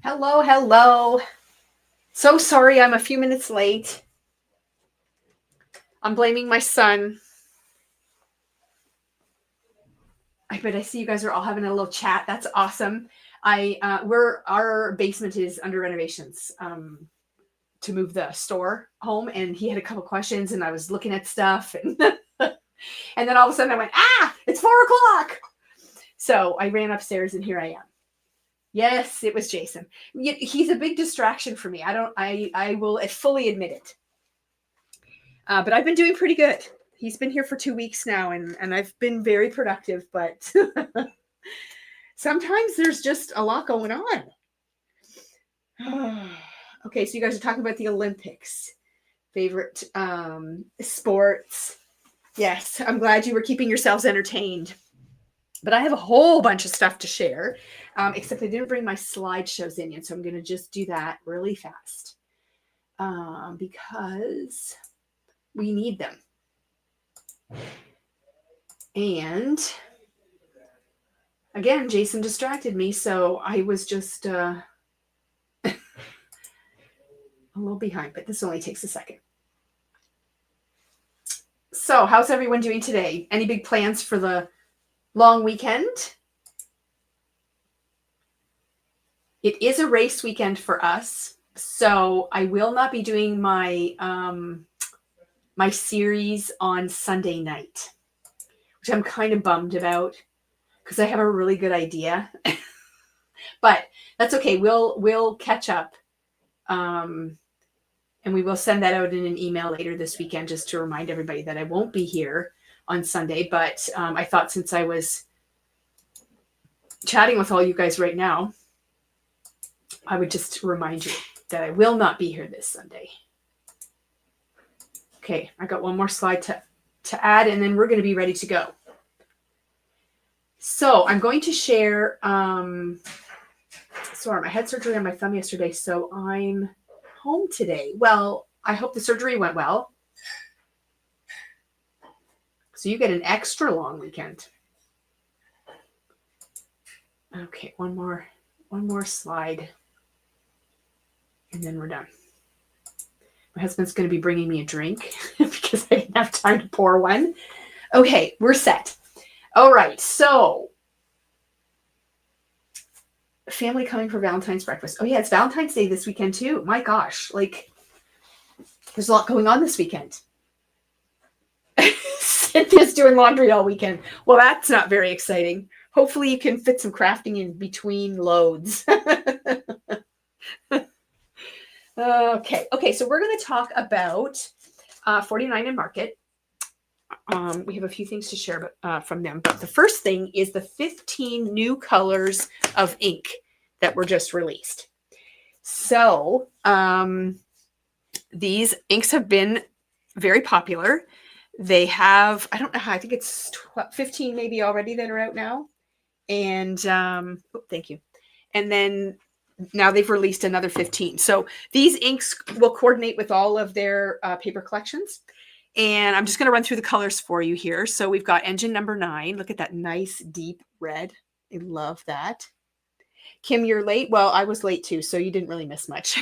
Hello, hello. So sorry I'm a few minutes late. I'm blaming my son. I see you guys are all having a little chat. That's awesome. Our basement is under renovations to move the store home, and he had a couple questions, and I was looking at stuff, and and then all of a sudden I went, it's 4 o'clock. So I ran upstairs, and here I am. Yes, it was Jason. He's a big distraction for me. I will fully admit it. But I've been doing pretty good. He's been here for 2 weeks now, and I've been very productive, but sometimes there's just a lot going on. Okay, so you guys are talking about the Olympics. Favorite sports. Yes, I'm glad you were keeping yourselves entertained. But I have a whole bunch of stuff to share, except I didn't bring my slideshows in yet, so I'm going to just do that really fast because we need them. And again, Jason distracted me, so I was just a little behind, but this only takes a second. So how's everyone doing today? Any big plans for the long weekend? It is a race weekend for us, so I will not be doing my my series on Sunday night, which I'm kind of bummed about because I have a really good idea. But that's okay. We'll catch up. And we will send that out in an email later this weekend just to remind everybody that I won't be here on Sunday. But I thought since I was chatting with all you guys right now, I would just remind you that I will not be here this Sunday. Okay, I got one more slide to add, and then we're going to be ready to go. So I'm going to share, sorry, I had surgery on my thumb yesterday, so I'm home today. Well, I hope the surgery went well. So you get an extra long weekend. Okay, one more slide, and then we're done. My husband's going to be bringing me a drink because I didn't have time to pour one. Okay, we're set. All right, so family coming for Valentine's breakfast. Oh yeah, it's Valentine's Day this weekend too. My gosh, like there's a lot going on this weekend. Cynthia's doing laundry all weekend. Well, that's not very exciting. Hopefully you can fit some crafting in between loads. Okay, so we're going to talk about 49 and Market. We have a few things to share from them, but the first thing is the 15 new colors of ink that were just released. So these inks have been very popular. They have, I don't know how, I think it's 15 maybe already that are out now. And thank you. And then now they've released another 15. So these inks will coordinate with all of their paper collections. And I'm just going to run through the colors for you here. So we've got engine number 9. Look at that nice deep red. I love that. Kim, you're late. Well, I was late too, so you didn't really miss much.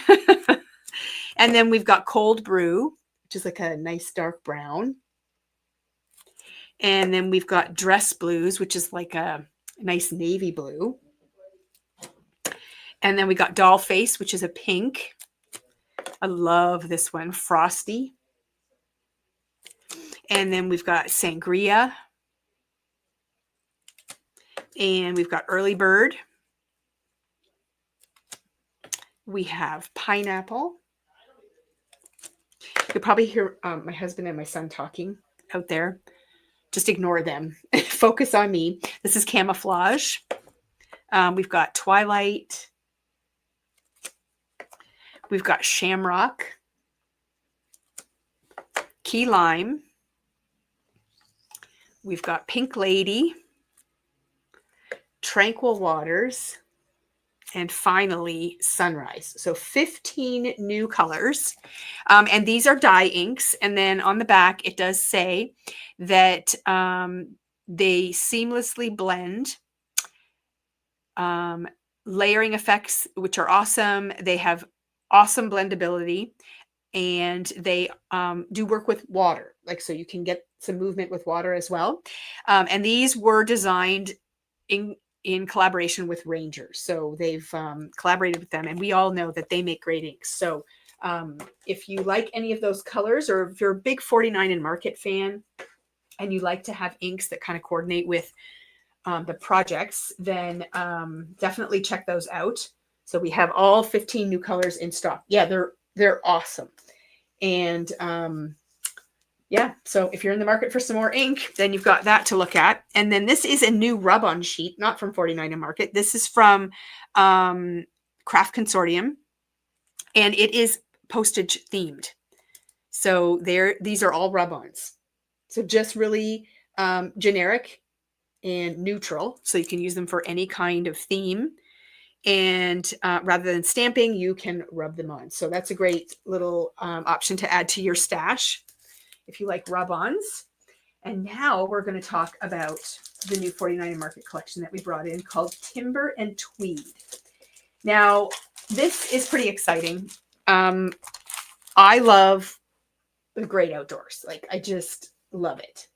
And then we've got cold brew, which is like a nice dark brown. And then we've got dress blues, which is like a nice navy blue. And then we got doll face, which is a pink. I love this one, frosty. And then we've got sangria. And we've got early bird. We have pineapple. You could probably hear my husband and my son talking out there. Just ignore them. Focus on me. This is camouflage. We've got twilight. We've got shamrock. Key lime. We've got pink lady. Tranquil waters. And finally, sunrise. So 15 new colors. And these are dye inks. And then on the back, it does say that they seamlessly blend layering effects, which are awesome. They have awesome blendability, and they do work with water, like, so you can get some movement with water as well. And these were designed in collaboration with Rangers, so they've collaborated with them, and we all know that they make great inks. So if you like any of those colors, or if you're a big 49 and Market fan and you like to have inks that kind of coordinate with the projects, then definitely check those out. So we have all 15 new colors in stock. Yeah, they're awesome. And yeah, so if you're in the market for some more ink, then you've got that to look at. And then this is a new rub-on sheet, not from 49 and Market. This is from Craft Consortium, and it is postage themed. So these are all rub-ons. So just really generic and neutral. So you can use them for any kind of theme. And rather than stamping, you can rub them on. So that's a great little option to add to your stash if you like rub-ons. And now we're going to talk about the new 49 and Market collection that we brought in, called Timber and Tweed. Now, this is pretty exciting. I love the great outdoors. Like, I just love it.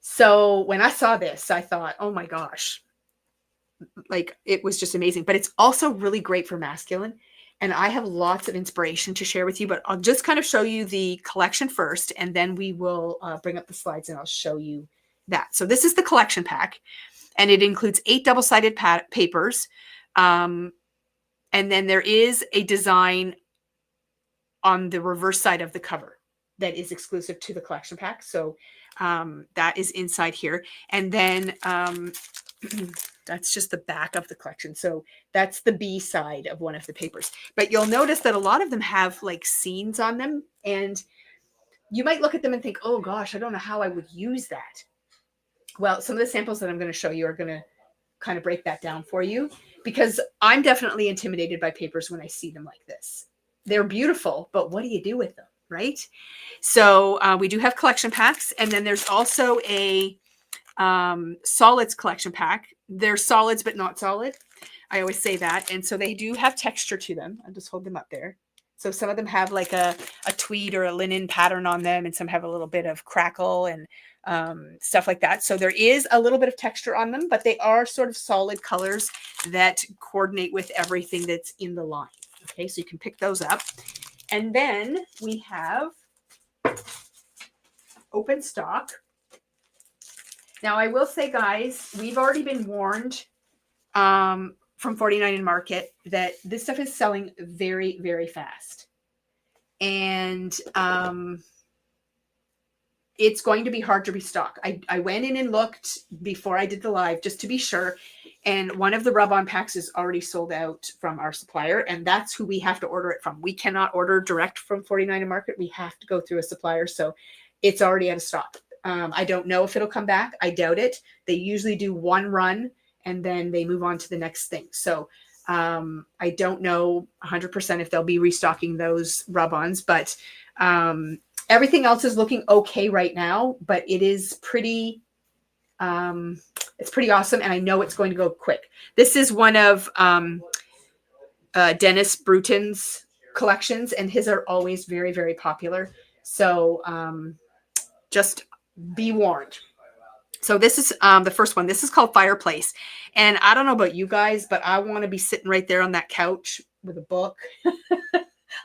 So when I saw this, I thought, oh my gosh, like, it was just amazing. But it's also really great for masculine. And I have lots of inspiration to share with you, but I'll just kind of show you the collection first, and then we will bring up the slides and I'll show you that. So this is the collection pack, and it includes 8 double-sided papers. And then there is a design on the reverse side of the cover that is exclusive to the collection pack. So that is inside here. And then that's just the back of the collection. So that's the B side of one of the papers. But you'll notice that a lot of them have like scenes on them, and you might look at them and think, oh gosh, I don't know how I would use that. Well, some of the samples that I'm going to show you are going to kind of break that down for you, because I'm definitely intimidated by papers when I see them like this. They're beautiful, but what do you do with them, right? So we do have collection packs, and then there's also a solids collection pack. They're solids but not solid. I always say that. And so they do have texture to them. I'll just hold them up there. So some of them have like a tweed or a linen pattern on them, and some have a little bit of crackle and stuff like that. So there is a little bit of texture on them, but they are sort of solid colors that coordinate with everything that's in the line. Okay, so you can pick those up. And then we have open stock. Now, I will say, guys, we've already been warned from 49 and Market that this stuff is selling very, very fast. And it's going to be hard to restock. I went in and looked before I did the live just to be sure. And one of the rub-on packs is already sold out from our supplier. And that's who we have to order it from. We cannot order direct from 49 and Market. We have to go through a supplier. So it's already out of stock. I don't know if it'll come back. I doubt it. They usually do one run and then they move on to the next thing. So I don't know 100% if they'll be restocking those rub-ons, but everything else is looking okay right now, but it is pretty, it's pretty awesome. And I know it's going to go quick. This is one of Dennis Bruton's collections, and his are always very, very popular. So just be warned. So this is the first one. This is called Fireplace. And I don't know about you guys, but I want to be sitting right there on that couch with a book.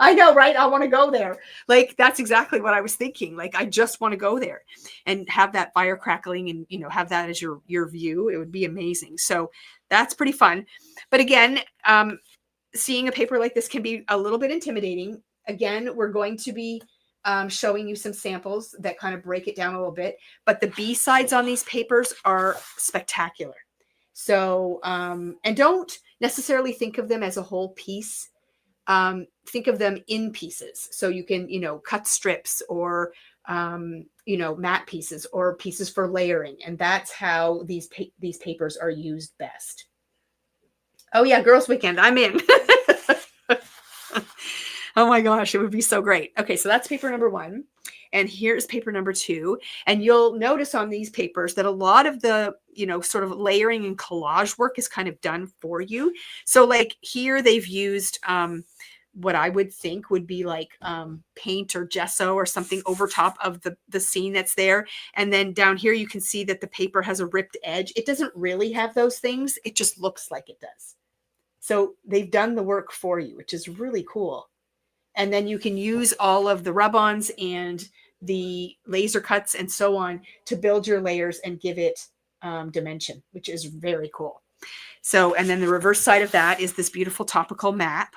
I know, right? I want to go there. Like, that's exactly what I was thinking. Like, I just want to go there and have that fire crackling and, you know, have that as your view. It would be amazing. So that's pretty fun. But again, seeing a paper like this can be a little bit intimidating. Again, we're going to be showing you some samples that kind of break it down a little bit, but the B-sides on these papers are spectacular. So, and don't necessarily think of them as a whole piece. Think of them in pieces. So you can, you know, cut strips or, you know, matte pieces or pieces for layering. And that's how these papers are used best. Oh yeah, Girls Weekend, I'm in. Oh my gosh, it would be so great. Okay, so that's paper number 1. And here's paper number 2. And you'll notice on these papers that a lot of the, sort of layering and collage work is kind of done for you. So like here they've used what I would think would be like paint or gesso or something over top of the scene that's there. And then down here you can see that the paper has a ripped edge. It doesn't really have those things. It just looks like it does. So they've done the work for you, which is really cool. And then you can use all of the rub-ons and the laser cuts and so on to build your layers and give it dimension, which is very cool. So, and then the reverse side of that is this beautiful topical map.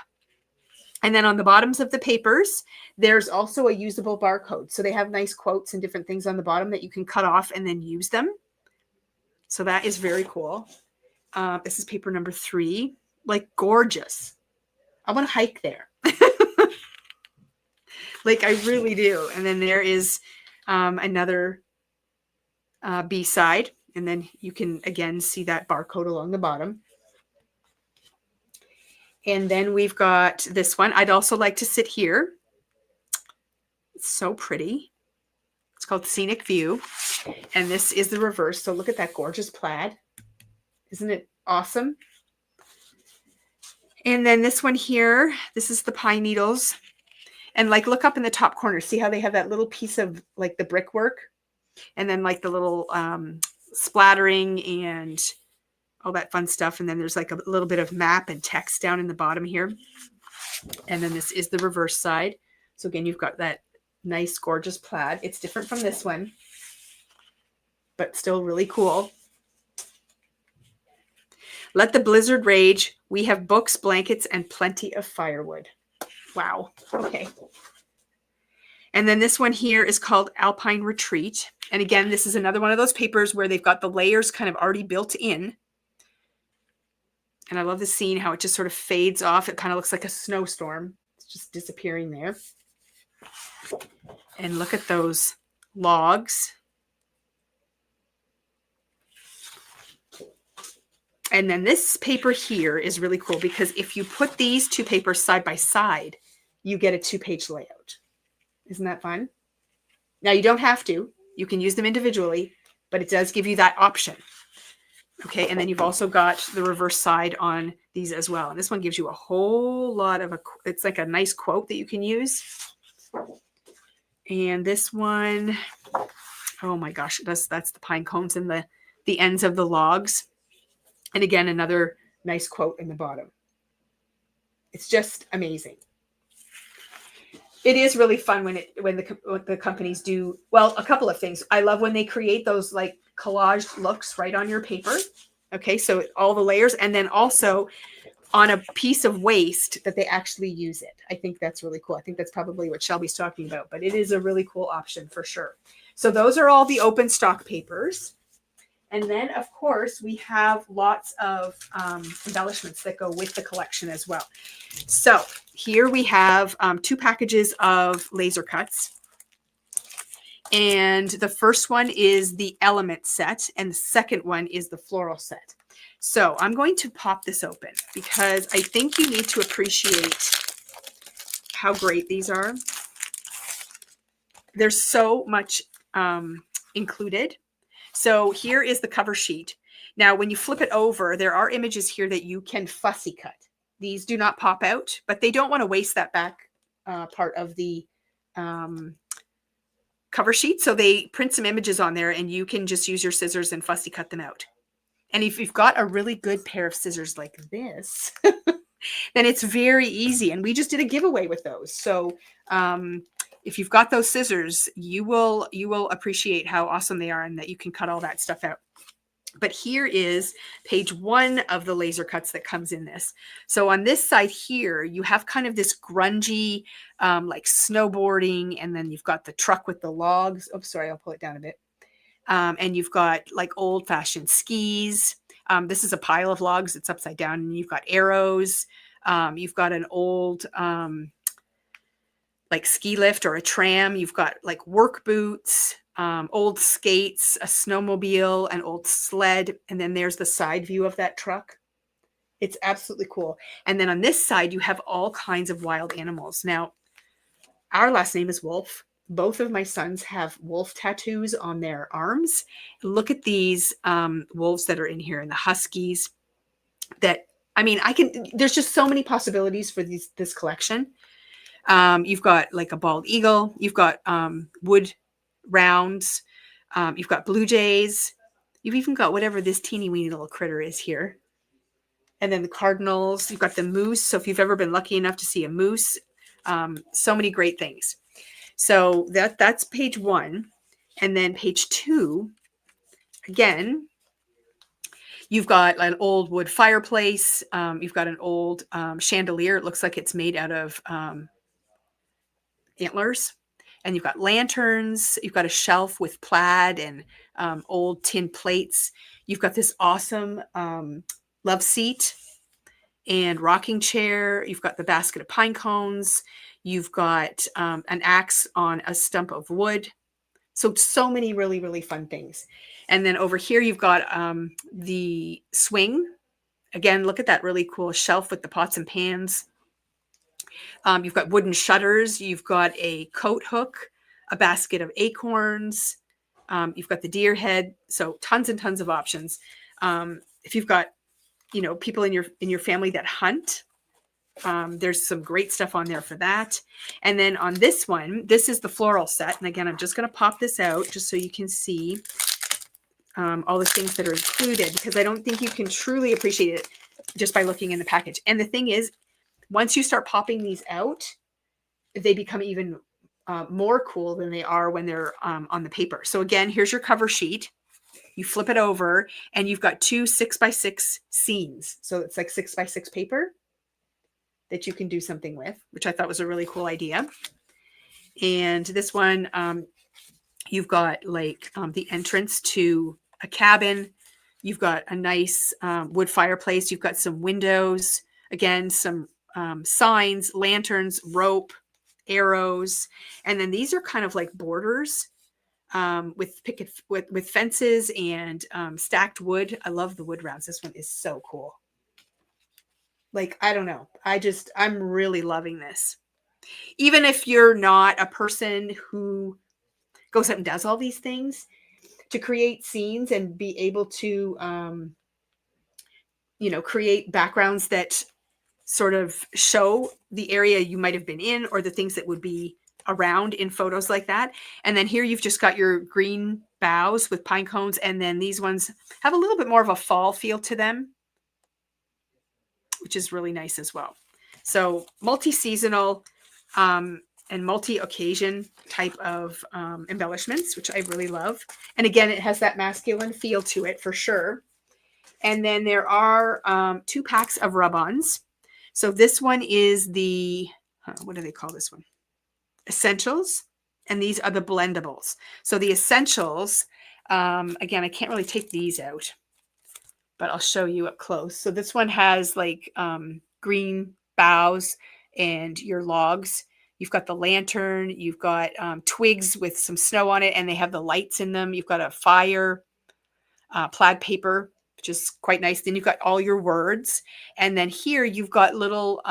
And then on the bottoms of the papers, there's also a usable barcode. So they have nice quotes and different things on the bottom that you can cut off and then use them. So that is very cool. This is paper number 3, like gorgeous. I want to hike there. Like I really do. And then there is another B-side. And then you can, again, see that barcode along the bottom. And then we've got this one. I'd also like to sit here. It's so pretty. It's called Scenic View. And this is the reverse. So look at that gorgeous plaid. Isn't it awesome? And then this one here, this is the pine needles. And like look up in the top corner. See how they have that little piece of like the brickwork? And then like the little splattering and all that fun stuff. And then there's like a little bit of map and text down in the bottom here. And then this is the reverse side. So again, you've got that nice, gorgeous plaid. It's different from this one, but still really cool. Let the blizzard rage. We have books, blankets, and plenty of firewood. Wow. Okay. And then this one here is called Alpine Retreat. And again, this is another one of those papers where they've got the layers kind of already built in. And I love the scene, how it just sort of fades off. It kind of looks like a snowstorm. It's just disappearing there. And look at those logs. And then this paper here is really cool because if you put these 2 papers side by side, you get a 2-page layout. Isn't that fun? Now you don't have to. You can use them individually, but it does give you that option. Okay, and then you've also got the reverse side on these as well. And this one gives you a whole lot of, it's like a nice quote that you can use. And this one, oh my gosh, that's the pine cones and the ends of the logs. And again, another nice quote in the bottom. It's just amazing. It is really fun when the companies do, well, a couple of things. I love when they create those like collaged looks right on your paper. Okay, so all the layers, and then also on a piece of waste that they actually use it. I think that's really cool. I think that's probably what Shelby's talking about, but it is a really cool option for sure. So those are all the open stock papers. And then, of course, we have lots of embellishments that go with the collection as well. So here we have 2 packages of laser cuts. And the first one is the element set, and the second one is the floral set. So I'm going to pop this open because I think you need to appreciate how great these are. There's so much included. So here is the cover sheet. Now, when you flip it over, there are images here that you can fussy cut. These do not pop out, but they don't want to waste that back part of the cover sheet. So they print some images on there and you can just use your scissors and fussy cut them out. And if you've got a really good pair of scissors like this, then it's very easy. And we just did a giveaway with those. So if you've got those scissors, you will appreciate how awesome they are and that you can cut all that stuff out. But here is page 1 of the laser cuts that comes in this. So on this side here, you have kind of this grungy, like snowboarding, and then you've got the truck with the logs. Oh, sorry, I'll pull it down a bit. And you've got like old-fashioned skis. This is a pile of logs. It's upside down, and you've got arrows. You've got an old like ski lift or a tram. You've got like work boots, old skates, a snowmobile, an old sled, and then there's the side view of that truck. It's absolutely cool. And then on this side, you have all kinds of wild animals. Now, our last name is Wolf. Both of my sons have wolf tattoos on their arms. Look at these wolves that are in here and the huskies that, I mean, there's just so many possibilities for this collection. You've got like a bald eagle. You've got wood rounds. You've got blue jays. You've even got whatever this teeny weeny little critter is here. And then the cardinals. You've got the moose. So if you've ever been lucky enough to see a moose, so many great things. So that's page 1. And then page 2, again, you've got an old wood fireplace. You've got an old chandelier. It looks like it's made out of antlers. And you've got lanterns. You've got a shelf with plaid and old tin plates. You've got this awesome love seat and rocking chair. You've got the basket of pine cones. You've got an axe on a stump of wood. So many really, really fun things. And then over here, you've got the swing. Again, look at that really cool shelf with the pots and pans. You've got wooden shutters. You've got a coat hook, a basket of acorns. You've got the deer head. So tons and tons of options. If you've got, people in your family that hunt, there's some great stuff on there for that. And then on this one, this is the floral set. And again, I'm just going to pop this out just so you can see all the things that are included, because I don't think you can truly appreciate it just by looking in the package. And the thing is, once you start popping these out, they become even more cool than they are when they're on the paper. So again, here's your cover sheet. You flip it over and you've got 2 6x6 scenes. So it's like 6x6 paper that you can do something with, which I thought was a really cool idea. And this one, you've got like the entrance to a cabin. You've got a nice wood fireplace. You've got some windows, again, some signs, lanterns, rope, arrows. And then these are kind of like borders with fences and stacked wood. I love the wood rounds. This one is so cool. Like, I don't know. I'm really loving this. Even if you're not a person who goes out and does all these things, to create scenes and be able to, create backgrounds that sort of show the area you might have been in or the things that would be around in photos like that. And then here you've just got your green boughs with pine cones. And then these ones have a little bit more of a fall feel to them, which is really nice as well. So multi-seasonal and multi-occasion type of embellishments, which I really love. And again, it has that masculine feel to it for sure. And then there are 2 packs of rub-ons. So this one is the, what do they call this one? Essentials. And these are the blendables. So the essentials, again, I can't really take these out, but I'll show you up close. So this one has like green boughs and your logs. You've got the lantern. You've got twigs with some snow on it, and they have the lights in them. You've got a fire, plaid paper, which is quite nice. Then you've got all your words. And then here you've got little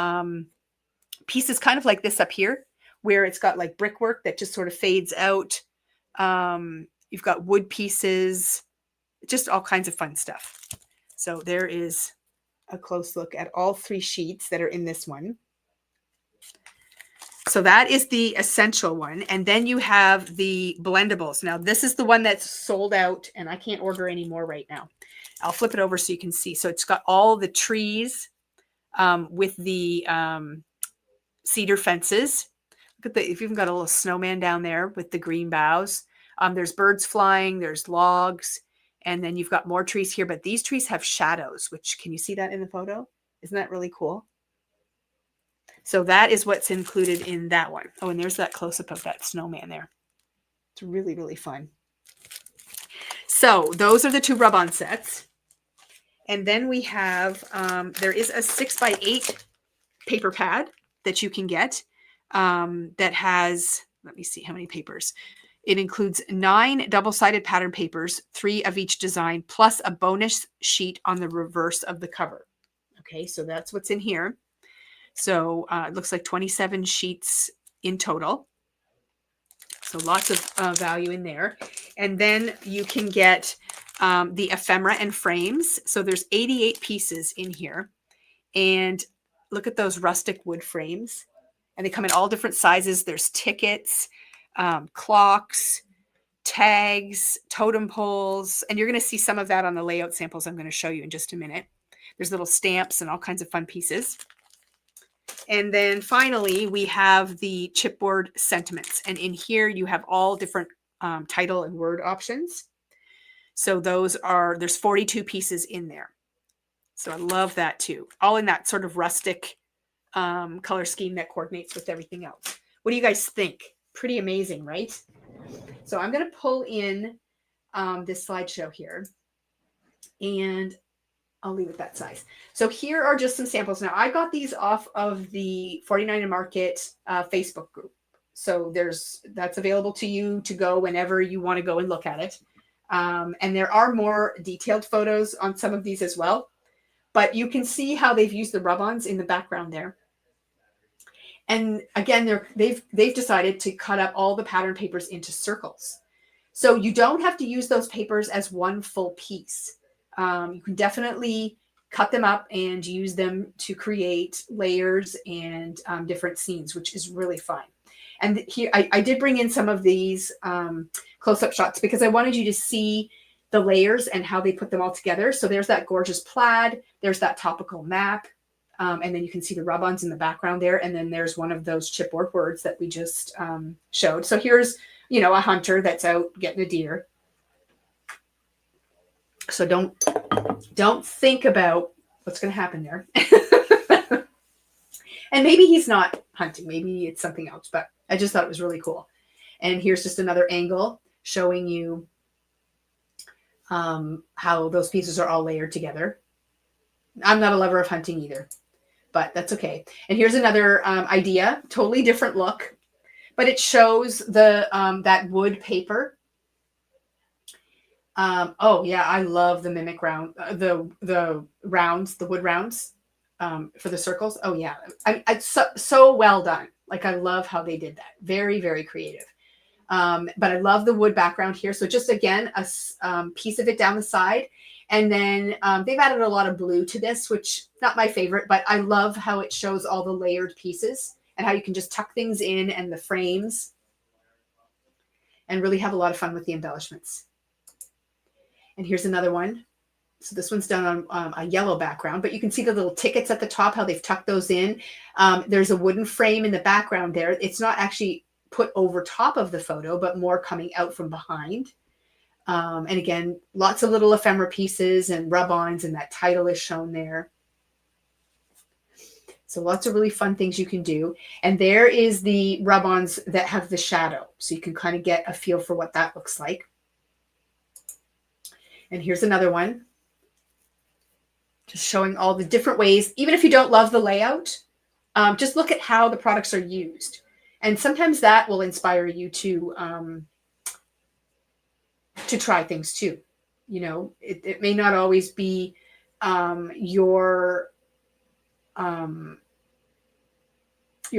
pieces kind of like this up here, where it's got like brickwork that just sort of fades out. You've got wood pieces, just all kinds of fun stuff. So there is a close look at all 3 sheets that are in this one. So that is the essential one. And then you have the blendables. Now, this is the one that's sold out, and I can't order any more right now. I'll flip it over so you can see. So it's got all the trees with the cedar fences. Look at you've even got a little snowman down there with the green boughs. There's birds flying, there's logs, and then you've got more trees here. But these trees have shadows, which, can you see that in the photo? Isn't that really cool? So that is what's included in that one. Oh, and there's that close-up of that snowman there. It's really, really fun. So those are the 2 rub-on sets. And then we have, there is a 6x8 paper pad that you can get that has, let me see how many papers. It includes 9 double-sided pattern papers, 3 of each design, plus a bonus sheet on the reverse of the cover. Okay, so that's what's in here. So it looks like 27 sheets in total. So lots of value in there. And then you can get the ephemera and frames. So there's 88 pieces in here. And look at those rustic wood frames. And they come in all different sizes. There's tickets, clocks, tags, totem poles. And you're going to see some of that on the layout samples I'm going to show you in just a minute. There's little stamps and all kinds of fun pieces. And then finally, we have the chipboard sentiments. And in here, you have all different title and word options. So there's 42 pieces in there. So I love that too. All in that sort of rustic color scheme that coordinates with everything else. What do you guys think? Pretty amazing, right? So I'm going to pull in this slideshow here. And I'll leave it that size. So here are just some samples. Now I got these off of the 49 and Market Facebook group. So that's available to you to go whenever you want to go and look at it. And there are more detailed photos on some of these as well. But you can see how they've used the rub-ons in the background there. And again, they've decided to cut up all the pattern papers into circles. So you don't have to use those papers as one full piece. You can definitely cut them up and use them to create layers and different scenes, which is really fun. And here I did bring in some of these close-up shots because I wanted you to see the layers and how they put them all together. So there's that gorgeous plaid, there's that topical map, and then you can see the rub-ons in the background there. And then there's one of those chipboard words that we just showed. So here's, a hunter that's out getting a deer. So don't think about what's going to happen there. And maybe he's not hunting. Maybe it's something else, but I just thought it was really cool. And here's just another angle showing you how those pieces are all layered together. I'm not a lover of hunting either, but that's okay. And here's another idea, totally different look, but it shows that wood paper. Oh yeah, I love the mimic round, the rounds, the wood rounds for the circles. Oh yeah, it's so well done. Like I love how they did that. Very, very creative. But I love the wood background here. So just again, a piece of it down the side. And then they've added a lot of blue to this, which not my favorite, but I love how it shows all the layered pieces and how you can just tuck things in and the frames and really have a lot of fun with the embellishments. And here's another one. So this one's done on a yellow background, but you can see the little tickets at the top, how they've tucked those in. There's a wooden frame in the background there. It's not actually put over top of the photo, but more coming out from behind. And again, lots of little ephemera pieces and rub-ons, and that title is shown there. So lots of really fun things you can do. And there is the rub-ons that have the shadow. So you can kind of get a feel for what that looks like. And here's another one. Just showing all the different ways. Even if you don't love the layout, just look at how the products are used. And sometimes that will inspire you to try things too. It may not always be your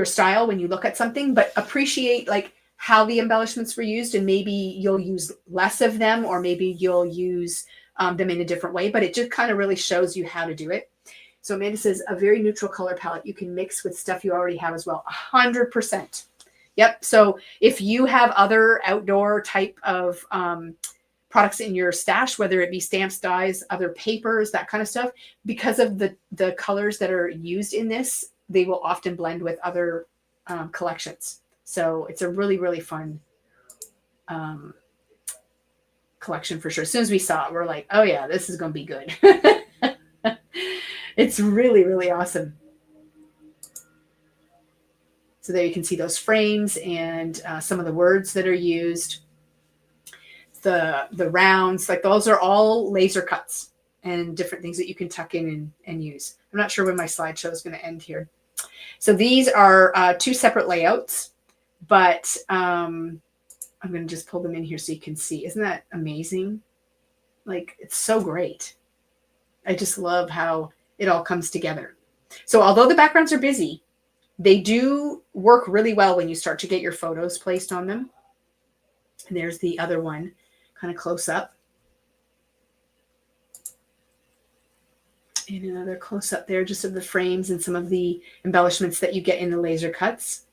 style when you look at something, but appreciate like how the embellishments were used, and maybe you'll use less of them, or maybe you'll use them in a different way, but it just kind of really shows you how to do it. So Amanda says a very neutral color palette you can mix with stuff you already have as well. 100%. Yep. So if you have other outdoor type of products in your stash, whether it be stamps, dyes, other papers, that kind of stuff, because of the colors that are used in this, they will often blend with other collections. So it's a really, really fun collection for sure. As soon as we saw it, we're like, oh yeah, this is going to be good. It's really, really awesome. So there you can see those frames and some of the words that are used. The rounds, like those are all laser cuts and different things that you can tuck in and use. I'm not sure when my slideshow is going to end here. So these are two separate layouts, but I'm going to just pull them in here so you can see. Isn't that amazing? Like, it's so great. I just love how it all comes together. So although the backgrounds are busy, they do work really well when you start to get your photos placed on them. And there's the other one, kind of close up. And another close up there just of the frames and some of the embellishments that you get in the laser cuts.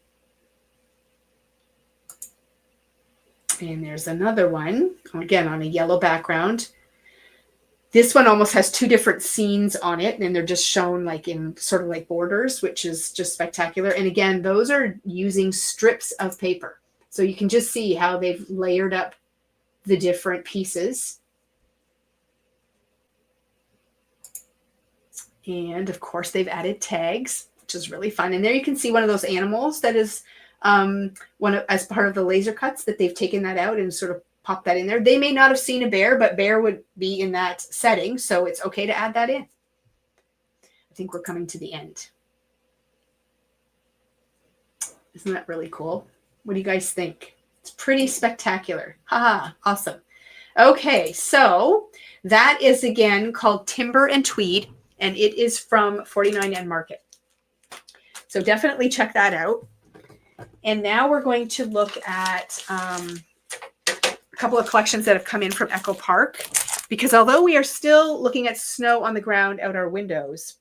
And there's another one, again, on a yellow background. This one almost has two different scenes on it, and they're just shown like in sort of like borders, which is just spectacular. And again, those are using strips of paper. So you can just see how they've layered up the different pieces. And of course, they've added tags, which is really fun. And there you can see one of those animals that is as part of the laser cuts that they've taken that out and sort of popped that in there. They may not have seen a bear, but bear would be in that setting. So it's okay to add that in. I think we're coming to the end. Isn't that really cool? What do you guys think? It's pretty spectacular. Haha, awesome. Okay, so that is again called Timber and Tweed, and it is from 49 and Market. So definitely check that out. And now we're going to look at a couple of collections that have come in from Echo Park, because although we are still looking at snow on the ground out our windows,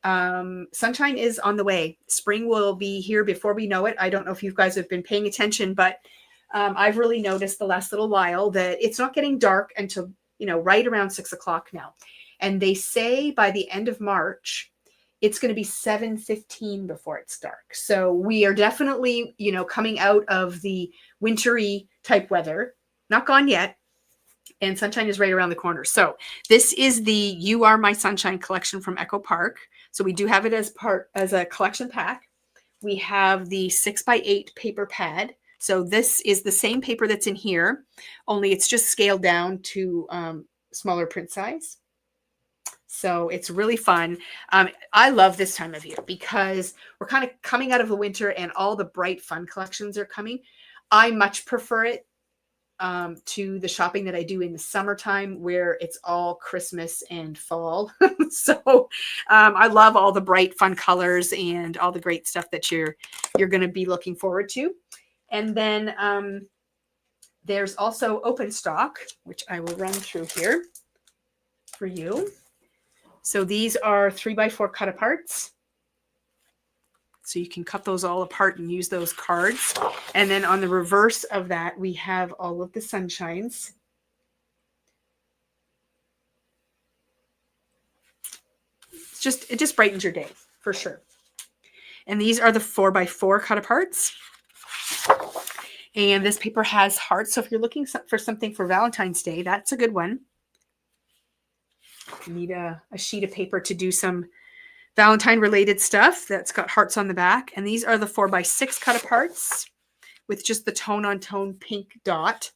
sunshine is on the way. Spring will be here before we know it. I don't know if you guys have been paying attention, but I've really noticed the last little while that it's not getting dark until, right around 6 o'clock now. And they say by the end of March, it's going to be 7:15 before it's dark. So we are definitely, coming out of the wintry type weather, not gone yet. And sunshine is right around the corner. So this is the You Are My Sunshine collection from Echo Park. So we do have it as a collection pack. We have the 6x8 paper pad. So this is the same paper that's in here, only it's just scaled down to smaller print size. So it's really fun. I love this time of year because we're kind of coming out of the winter and all the bright fun collections are coming. I much prefer it to the shopping that I do in the summertime where it's all Christmas and fall. So I love all the bright fun colors and all the great stuff that you're going to be looking forward to. And then there's also open stock, which I will run through here for you. So these are 3x4 cut aparts. So you can cut those all apart and use those cards. And then on the reverse of that, we have all of the sunshines. It just brightens your day for sure. And these are the 4x4 cut aparts. And this paper has hearts. So if you're looking for something for Valentine's Day, that's a good one. You need a sheet of paper to do some Valentine related stuff that's got hearts on the back. And these are the 4x6 cut aparts with just the tone on tone pink dot.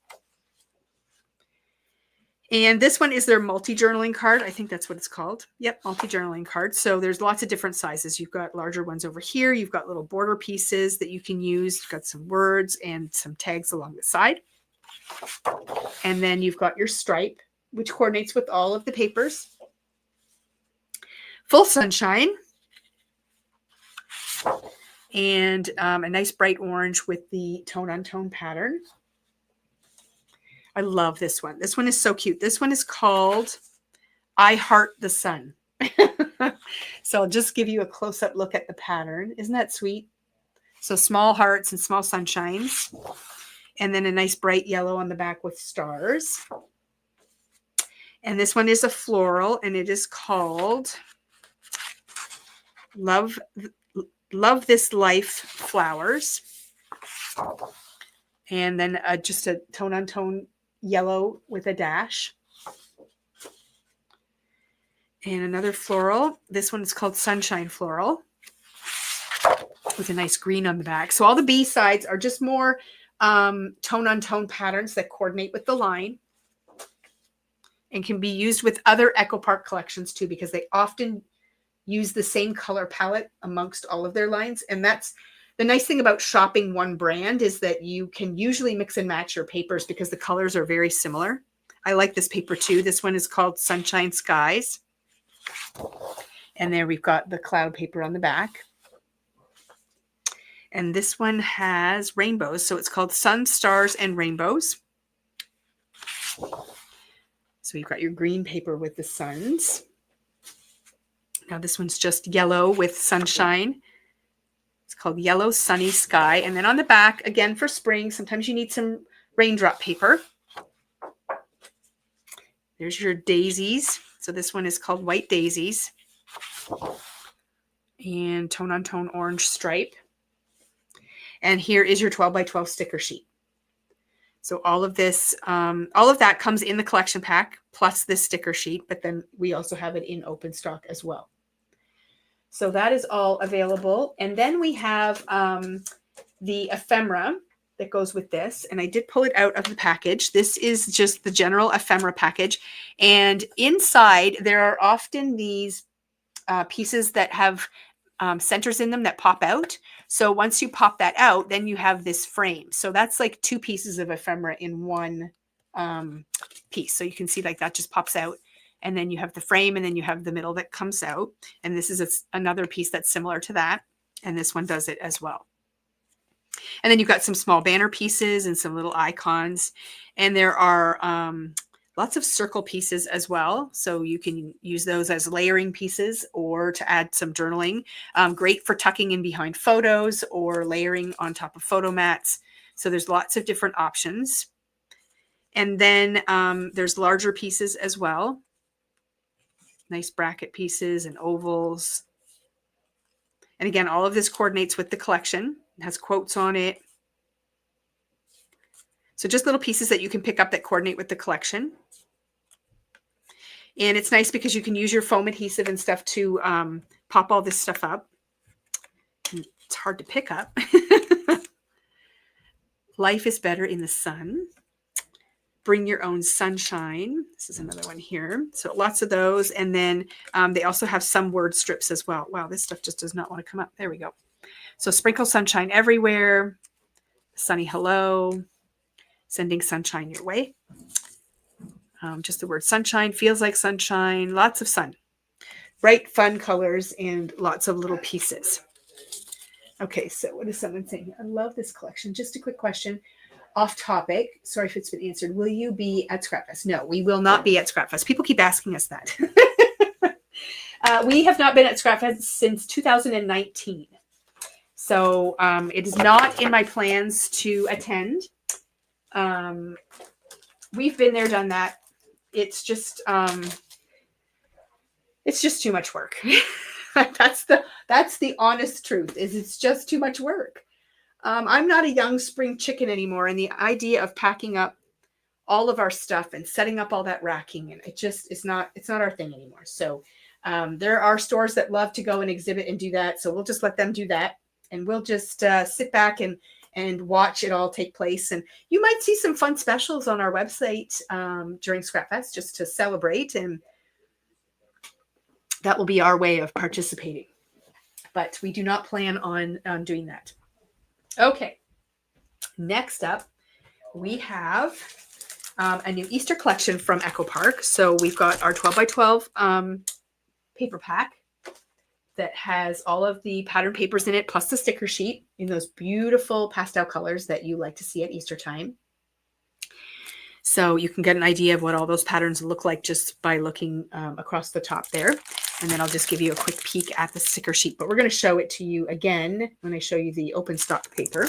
And this one is their multi-journaling card. I think that's what it's called. Yep, multi-journaling card. So there's lots of different sizes. You've got larger ones over here. You've got little border pieces that you can use. You've got some words and some tags along the side. And then you've got your stripe, which coordinates with all of the papers. Full sunshine. And a nice bright orange with the tone-on-tone pattern. I love this one. This one is so cute. This one is called I Heart the Sun. So I'll just give you a close-up look at the pattern. Isn't that sweet? So small hearts and small sunshines. And then a nice bright yellow on the back with stars. And this one is a floral, and it is called Love This Life Flowers. And then just a tone-on-tone yellow with a dash. And another floral. This one is called Sunshine Floral with a nice green on the back. So all the B sides are just more tone-on-tone patterns that coordinate with the line and can be used with other Echo Park collections too, because they often use the same color palette amongst all of their lines. And that's the nice thing about shopping one brand, is that you can usually mix and match your papers because the colors are very similar. I like this paper too. This one is called Sunshine Skies. And there we've got the cloud paper on the back. And this one has rainbows. So it's called Sun, Stars, and Rainbows. So you've got your green paper with the suns. Now this one's just yellow with sunshine. It's called Yellow Sunny Sky. And then on the back, again for spring, sometimes you need some raindrop paper. There's your daisies. So this one is called White Daisies. And tone on tone orange stripe. And here is your 12 by 12 sticker sheet. So all of this, all of that comes in the collection pack plus this sticker sheet, but then we also have it in open stock as well. So that is all available. And then we have the ephemera that goes with this. And I did pull it out of the package. This is just the general ephemera package. And inside there are often these pieces that have centers in them that pop out. So once you pop that out, then you have this frame. So that's like 2 pieces of ephemera in one piece. So you can see like that just pops out. And then you have the frame, and then you have the middle that comes out. And this is another piece that's similar to that. And this one does it as well. And then you've got some small banner pieces and some little icons. And there are lots of circle pieces as well. So you can use those as layering pieces or to add some journaling. Great for tucking in behind photos or layering on top of photo mats. So there's lots of different options. And then there's larger pieces as well. Nice bracket pieces and ovals. And again, all of this coordinates with the collection. It has quotes on it. So just little pieces that you can pick up that coordinate with the collection. And it's nice because you can use your foam adhesive and stuff to pop all this stuff up. And it's hard to pick up. Life is better in the sun. Bring your own sunshine. This is another one here. So lots of those. And then they also have some word strips as well. Wow, this stuff just does not want to come up. There we go. So sprinkle sunshine everywhere. Sunny hello. Sending sunshine your way. Just the word sunshine. Feels like sunshine. Lots of sun. Bright, fun colors and lots of little pieces. Okay, so what is someone saying? I love this collection. Just a quick question. Off topic. Sorry if it's been answered. Will you be at Scrapfest? No, we will not be at Scrapfest. People keep asking us that. We have not been at Scrapfest since 2019. So it is not in my plans to attend. We've been there, done that. It's just too much work. That's the honest truth. Is it's just too much work. I'm not a young spring chicken anymore, and the idea of packing up all of our stuff and setting up all that racking, and it's not our thing anymore. So there are stores that love to go and exhibit and do that. So we'll just let them do that, and we'll just sit back and watch it all take place. And you might see some fun specials on our website during Scrapfest just to celebrate, and that will be our way of participating. But we do not plan on doing that. Okay, next up, we have a new Easter collection from Echo Park. So we've got our 12 by 12 paper pack that has all of the pattern papers in it, plus the sticker sheet in those beautiful pastel colors that you like to see at Easter time. So you can get an idea of what all those patterns look like just by looking across the top there. And then I'll just give you a quick peek at the sticker sheet, but we're going to show it to you again when I show you the open stock paper.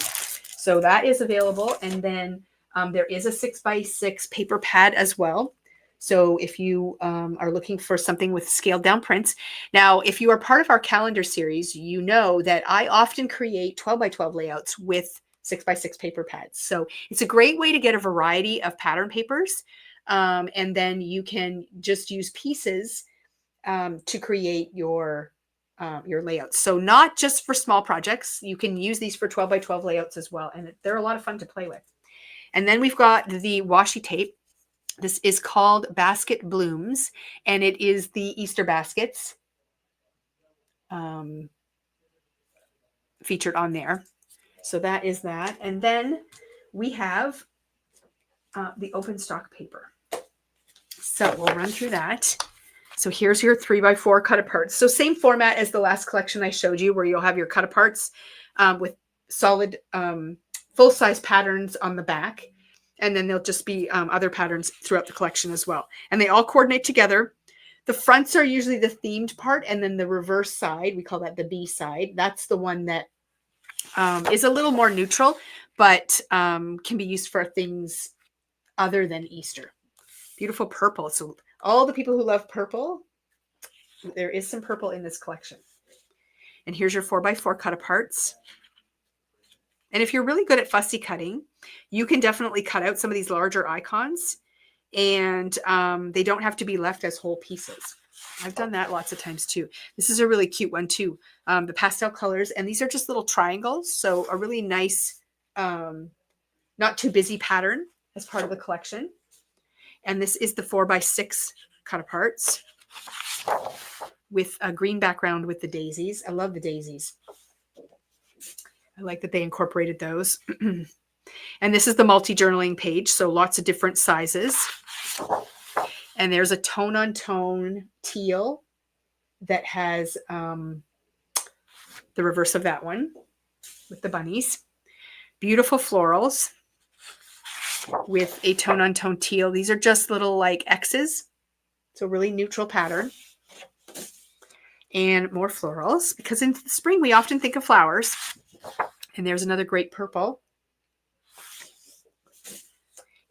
So that is available. And then there is a 6x6 paper pad as well. So if you are looking for something with scaled down prints. Now, if you are part of our calendar series, you know that I often create 12 by 12 layouts with 6x6 paper pads. So it's a great way to get a variety of pattern papers. And then you can just use pieces to create your layouts. So not just for small projects, you can use these for 12 by 12 layouts as well. And they're a lot of fun to play with. And then we've got the washi tape. This is called Basket Blooms, and it is the Easter baskets featured on there. So that is that. And then we have the open stock paper. So we'll run through that. So here's your 3x4 cut aparts. So same format as the last collection I showed you, where you'll have your cut aparts with solid full-size patterns on the back. And then there'll just be other patterns throughout the collection as well. And they all coordinate together. The fronts are usually the themed part, and then the reverse side, we call that the B side. That's the one that is a little more neutral, but can be used for things other than Easter. Beautiful purple. So all the people who love purple, there is some purple in this collection. And here's your 4x4 cut aparts. And if you're really good at fussy cutting, you can definitely cut out some of these larger icons, and they don't have to be left as whole pieces. I've done that lots of times too. This is a really cute one too. The pastel colors, and these are just little triangles. So a really nice, not too busy pattern as part of the collection. And this is the 4x6 cut aparts with a green background with the daisies. I love the daisies. I like that they incorporated those. And this is the multi-journaling page. So lots of different sizes. And there's a tone-on-tone teal that has the reverse of that one with the bunnies. Beautiful florals with a tone-on-tone teal. These are just little like X's. So really neutral pattern. And more florals, because in the spring we often think of flowers. And there's another great purple.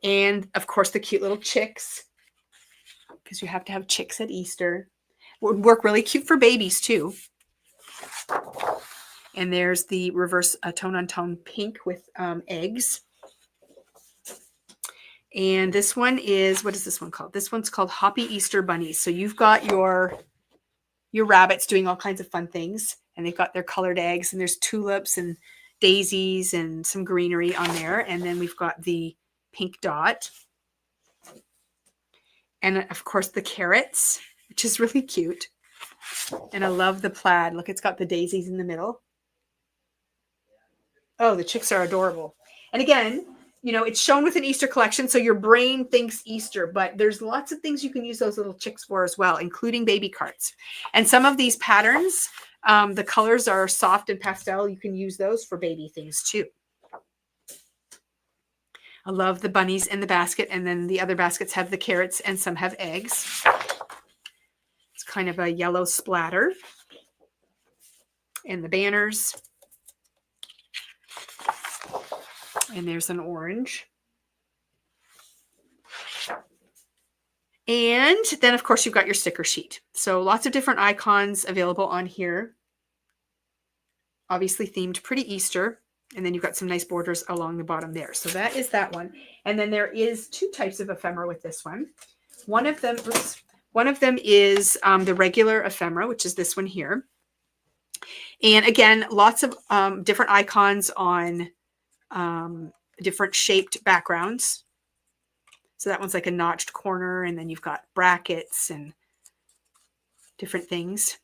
And of course the cute little chicks, because you have to have chicks at Easter. Would work really cute for babies too. And there's the reverse tone-on-tone pink with eggs. And this one is, what is this one called? This one's called Hoppy Easter Bunnies. So you've got your rabbits doing all kinds of fun things, and they've got their colored eggs, and there's tulips and daisies and some greenery on there. And then we've got the pink dot. And of course the carrots, which is really cute. And I love the plaid. Look, it's got the daisies in the middle. Oh, the chicks are adorable. And again, you know, it's shown with an Easter collection, so your brain thinks Easter, but there's lots of things you can use those little chicks for as well, including baby carts. And some of these patterns, the colors are soft and pastel. You can use those for baby things too. I love the bunnies in the basket, and then the other baskets have the carrots and some have eggs. It's kind of a yellow splatter. And the banners. And there's an orange. And then, of course, you've got your sticker sheet. So lots of different icons available on here. Obviously themed pretty Easter. And then you've got some nice borders along the bottom there. So that is that one. And then there is two types of ephemera with this one. One of them is the regular ephemera, which is this one here. And again, lots of different icons on different shaped backgrounds. So that one's like a notched corner, and then you've got brackets and different things.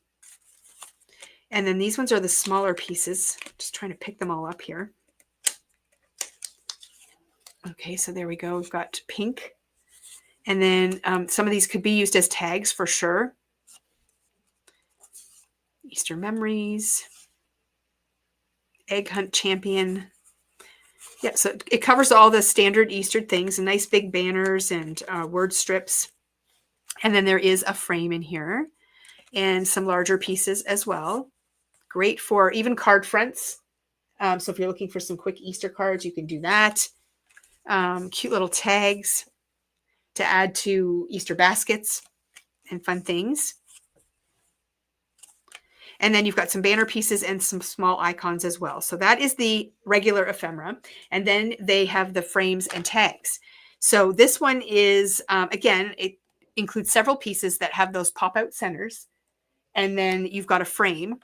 And then these ones are the smaller pieces. Just trying to pick them all up here. Okay, so there we go. We've got pink. And then some of these could be used as tags for sure. Easter memories. Egg hunt champion. Yeah, so it covers all the standard Easter things, and nice big banners and word strips. And then there is a frame in here and some larger pieces as well. Great for even card fronts. So if you're looking for some quick Easter cards, you can do that. Cute little tags to add to Easter baskets and fun things. And then you've got some banner pieces and some small icons as well. So that is the regular ephemera. And then they have the frames and tags. So this one is, again, it includes several pieces that have those pop-out centers. And then you've got a frame.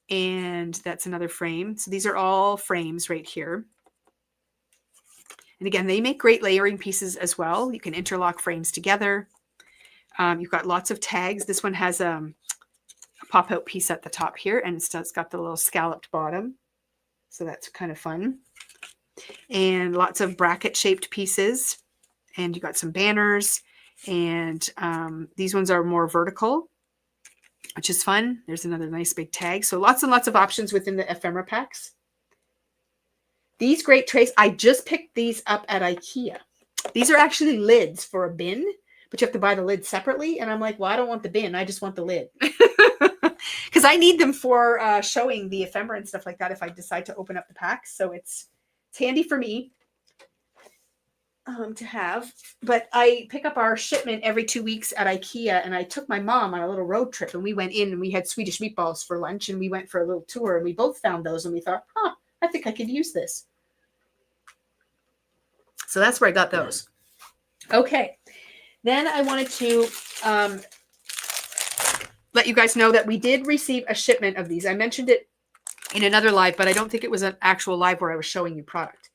And that's another frame. So these are all frames right here. And again, they make great layering pieces as well. You can interlock frames together. You've got lots of tags. This one has a pop-out piece at the top here, and it's got the little scalloped bottom. So that's kind of fun. And lots of bracket-shaped pieces. And you've got some banners And these ones are more vertical, which is fun. There's another nice big tag. So lots and lots of options within the ephemera packs. These great trays, I just picked these up at IKEA. These are actually lids for a bin, but you have to buy the lid separately. And I'm like, well, I don't want the bin. I just want the lid. Because I need them for showing the ephemera and stuff like that if I decide to open up the packs. So it's handy for me to have. But I pick up our shipment every 2 weeks at IKEA, and I took my mom on a little road trip, and we went in and we had Swedish meatballs for lunch, and we went for a little tour, and we both found those, and we thought, I think I could use this. So that's where I got those. Okay. Then I wanted to let you guys know that we did receive a shipment of these. I mentioned it in another live, but I don't think it was an actual live where I was showing you product.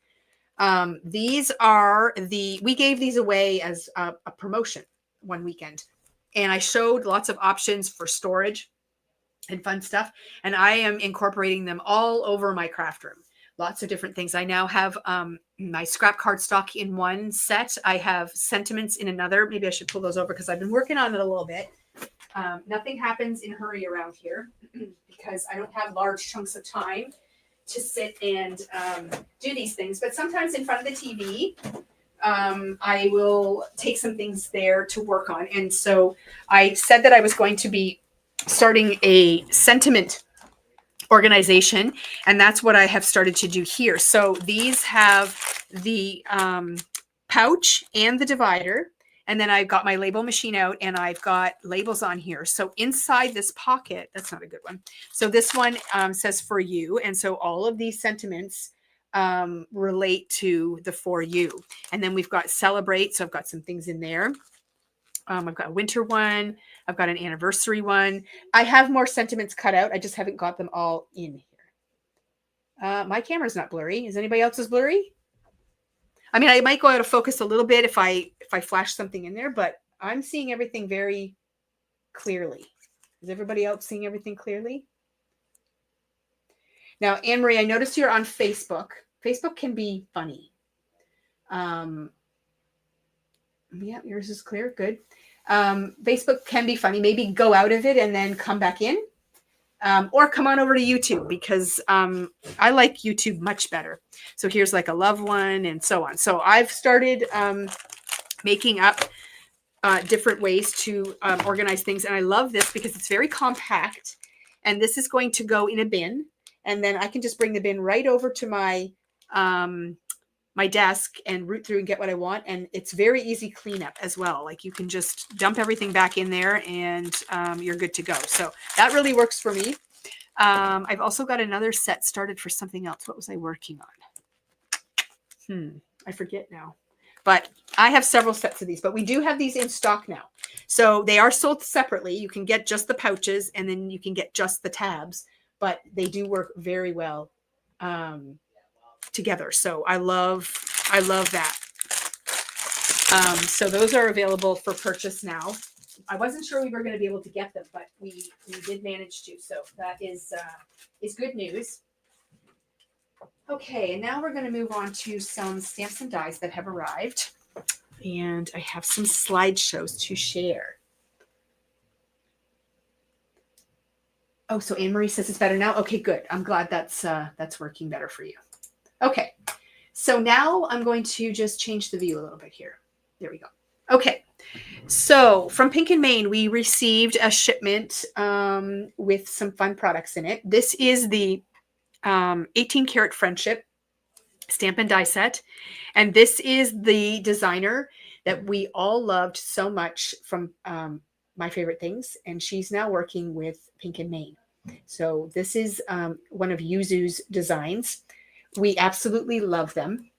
These are we gave these away as a promotion one weekend, and I showed lots of options for storage and fun stuff. And I am incorporating them all over my craft room. Lots of different things. I now have my scrap cardstock in one set. I have sentiments in another. Maybe I should pull those over because I've been working on it a little bit. Nothing happens in a hurry around here because I don't have large chunks of time to sit and do these things. But sometimes in front of the TV, I will take some things there to work on. And so I said that I was going to be starting a sentiment organization, and that's what I have started to do here. So these have the pouch and the divider, and then I've got my label machine out, and I've got labels on here. So inside this pocket, that's not a good one. So this one says for you, and so all of these sentiments relate to the for you. And then we've got celebrate, so I've got some things in there. I've got a winter one. I've got an anniversary one. I have more sentiments cut out. I just haven't got them all in here. My camera's not blurry. Is anybody else's blurry? I mean, I might go out of focus a little bit if I flash something in there, but I'm seeing everything very clearly. Is everybody else seeing everything clearly? Now, Anne-Marie, I noticed you're on Facebook. Facebook can be funny. Yeah, yours is clear. Good. Facebook can be funny. Maybe go out of it and then come back in. Or come on over to YouTube because I like YouTube much better. So here's like a love one and so on. So I've started making up different ways to organize things. And I love this because it's very compact. And this is going to go in a bin. And then I can just bring the bin right over to my my desk and root through and get what I want. And it's very easy cleanup as well. Like you can just dump everything back in there and you're good to go. So that really works for me. I've also got another set started for something else. What was I working on? I forget now. But I have several sets of these, but we do have these in stock now. So they are sold separately. You can get just the pouches and then you can get just the tabs, but they do work very well together. So I love that. So those are available for purchase now. I wasn't sure we were going to be able to get them, but we did manage to. So that is good news. Okay, and now we're going to move on to some stamps and dies that have arrived. And I have some slideshows to share. Oh, so Anne-Marie says it's better now. Okay, good. I'm glad that's working better for you. Okay, so now I'm going to just change the view a little bit here. There we go. Okay, so from Pink and Main, we received a shipment with some fun products in it. This is the 18 Karat Friendship stamp and die set. And this is the designer that we all loved so much from My Favorite Things. And she's now working with Pink and Main. So this is one of Yuzu's designs. We absolutely love them.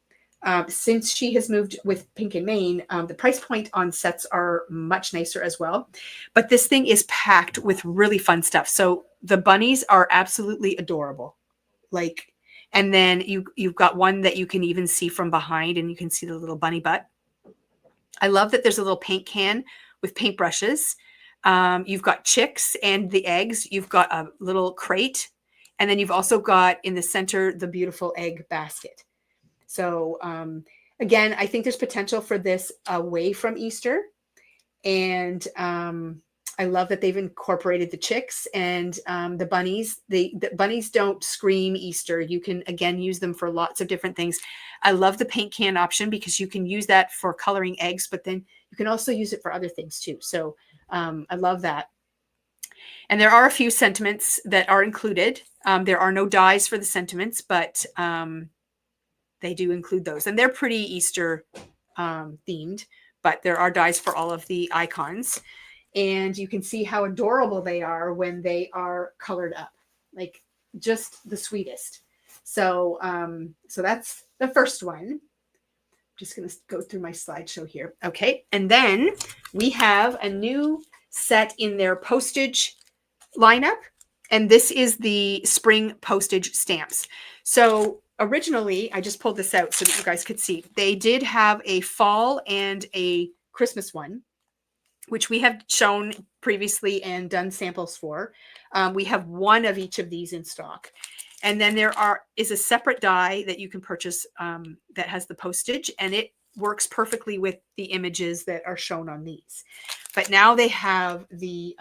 Since she has moved with Pink and Main, the price point on sets are much nicer as well. But this thing is packed with really fun stuff. So the bunnies are absolutely adorable. And then you've got one that you can even see from behind, and you can see the little bunny butt. I love that there's a little paint can with paintbrushes. You've got chicks and the eggs. You've got a little crate. And then you've also got in the center the beautiful egg basket. So again, I think there's potential for this away from Easter. And I love that they've incorporated the chicks and the bunnies. The bunnies don't scream Easter. You can, again, use them for lots of different things. I love the paint can option because you can use that for coloring eggs, but then you can also use it for other things too. So I love that. And there are a few sentiments that are included. There are no dies for the sentiments, but they do include those. And they're pretty Easter themed, but there are dies for all of the icons. And you can see how adorable they are when they are colored up, like just the sweetest. So, so that's the first one. I'm just going to go through my slideshow here. Okay. And then we have a new set in their postage lineup. And this is the spring postage stamps. So originally, I just pulled this out so that you guys could see. They did have a fall and a Christmas one, which we have shown previously and done samples for. We have one of each of these in stock. And then there is a separate die that you can purchase that has the postage, and it works perfectly with the images that are shown on these. But now they have the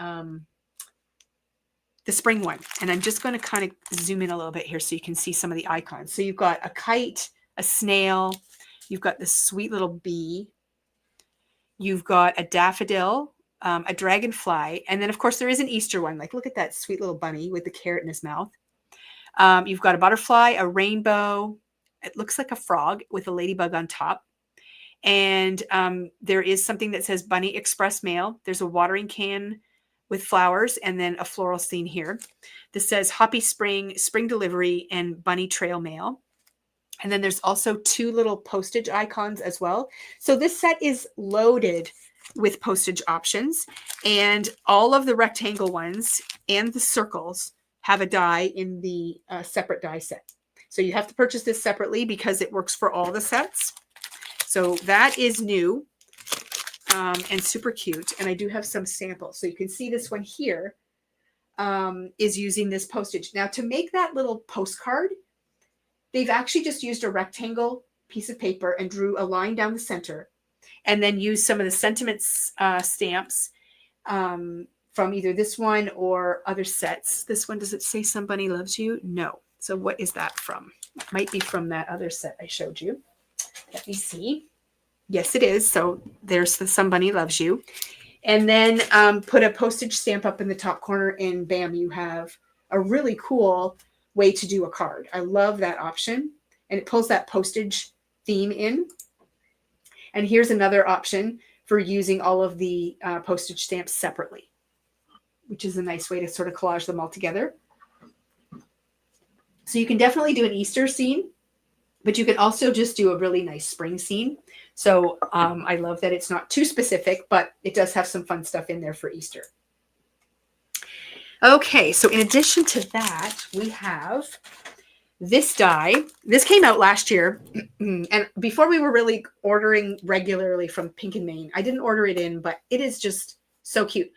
spring one. And I'm just going to kind of zoom in a little bit here so you can see some of the icons. So you've got a kite, a snail, you've got this sweet little bee, you've got a daffodil, a dragonfly, and then of course there is an Easter one. Like, look at that sweet little bunny with the carrot in his mouth. You've got a butterfly, a rainbow. It looks like a frog with a ladybug on top. And there is something that says Bunny Express Mail. There's a watering can with flowers and then a floral scene here. This says Hoppy Spring, Spring Delivery, and Bunny Trail Mail. And then there's also two little postage icons as well. So this set is loaded with postage options, and all of the rectangle ones and the circles have a die in the separate die set. So you have to purchase this separately because it works for all the sets. So that is new and super cute. And I do have some samples. So you can see this one here is using this postage. Now, to make that little postcard, they've actually just used a rectangle piece of paper and drew a line down the center, and then used some of the sentiments stamps from either this one or other sets. This one, does it say Somebody Loves You? No. So what is that from? It might be from that other set I showed you. Let me see. Yes, it is. So there's the Somebody Loves You. And then put a postage stamp up in the top corner, and bam, you have a really cool way to do a card. I love that option. And it pulls that postage theme in. And here's another option for using all of the postage stamps separately, which is a nice way to sort of collage them all together. So you can definitely do an Easter scene, but you can also just do a really nice spring scene. So I love that it's not too specific, but it does have some fun stuff in there for Easter. Okay, so in addition to that, we have this die. This came out last year, and before we were really ordering regularly from Pink and Main, I didn't order it in, but it is just so cute.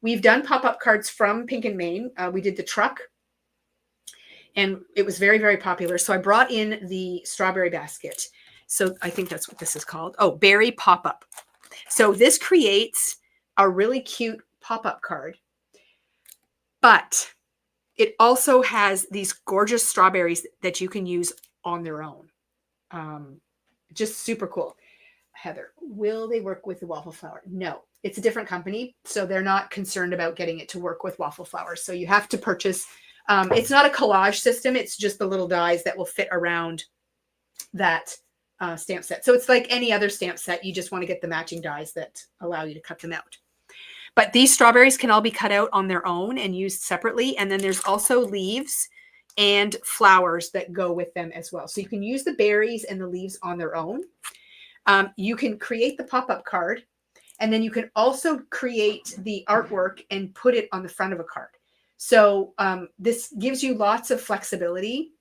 We've done pop-up cards from Pink and Main. We did the truck, and it was very, very popular. So I brought in the strawberry basket. So I think that's what this is called. Oh, berry pop-up. So this creates a really cute pop-up card, but it also has these gorgeous strawberries that you can use on their own. Just super cool. Heather, will they work with the Waffle Flower? No, it's a different company. So they're not concerned about getting it to work with Waffle Flower. So you have to purchase. It's not a collage system. It's just the little dies that will fit around that stamp set. So it's like any other stamp set. You just want to get the matching dies that allow you to cut them out. But these strawberries can all be cut out on their own and used separately. And then there's also leaves and flowers that go with them as well. So you can use the berries and the leaves on their own. You can create the pop-up card, and then you can also create the artwork and put it on the front of a card. So this gives you lots of flexibility.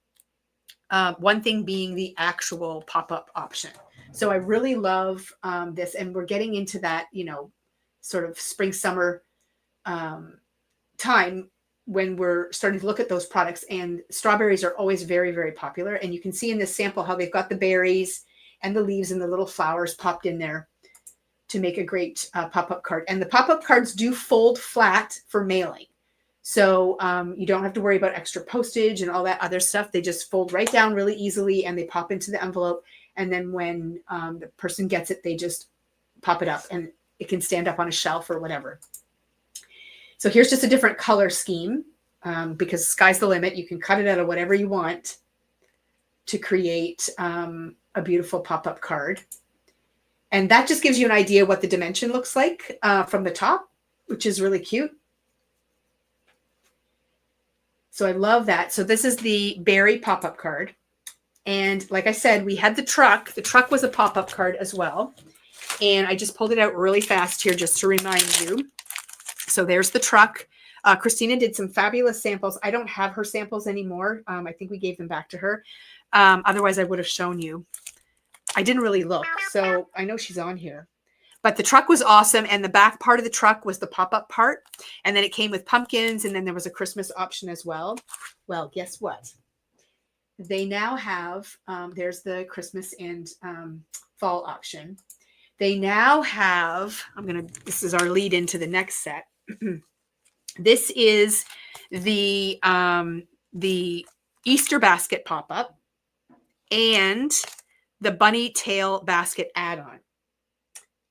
One thing being the actual pop-up option. So I really love this, and we're getting into that, sort of spring, summer time when we're starting to look at those products, and strawberries are always very, very popular. And you can see in this sample how they've got the berries and the leaves and the little flowers popped in there to make a great pop-up card. And the pop-up cards do fold flat for mailing. So you don't have to worry about extra postage and all that other stuff. They just fold right down really easily and they pop into the envelope. And then when the person gets it, they just pop it up and it can stand up on a shelf or whatever. So here's just a different color scheme because sky's the limit. You can cut it out of whatever you want to create a beautiful pop-up card. And that just gives you an idea what the dimension looks like from the top, which is really cute. So I love that. So this is the berry pop-up card. And like I said, we had the truck. The truck was a pop-up card as well. And I just pulled it out really fast here just to remind you. So there's the truck. Christina did some fabulous samples. I don't have her samples anymore. I think we gave them back to her. Otherwise, I would have shown you. I didn't really look, so I know she's on here. But the truck was awesome, and the back part of the truck was the pop-up part. And then it came with pumpkins, and then there was a Christmas option as well. Well, guess what? They now have, there's the Christmas and fall option. They now have, this is our lead into the next set. This is the Easter basket pop-up and the bunny tail basket add-on.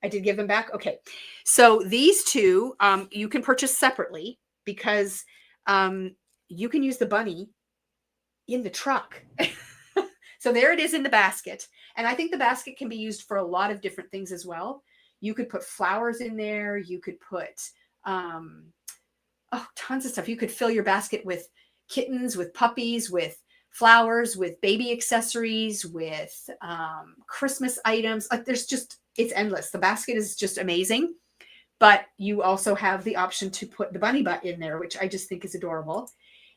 I did give them back. Okay. So these two, you can purchase separately because you can use the bunny in the truck. So there it is in the basket. And I think the basket can be used for a lot of different things as well. You could put flowers in there. You could put, tons of stuff. You could fill your basket with kittens, with puppies, with flowers, with baby accessories, with Christmas items. Like there's just, it's endless. The basket is just amazing. But you also have the option to put the bunny butt in there, which I just think is adorable.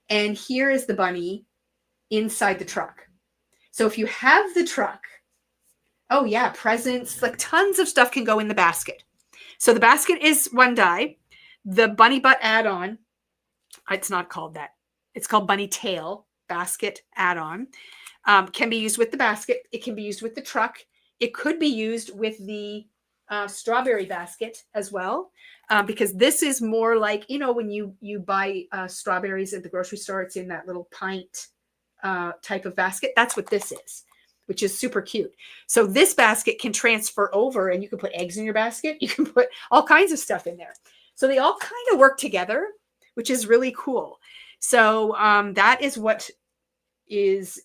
And here is the bunny inside the truck. So if you have the truck, oh yeah, presents, like tons of stuff can go in the basket. So the basket is one die. The bunny butt add-on, it's not called that. It's called bunny tail basket add-on. Can be used with the basket. It can be used with the truck. It could be used with the strawberry basket as well, because this is more like, you know, when you buy strawberries at the grocery store, it's in that little pint type of basket. That's what this is, which is super cute. So this basket can transfer over and you can put eggs in your basket. You can put all kinds of stuff in there. So they all kind of work together, which is really cool. So that is what is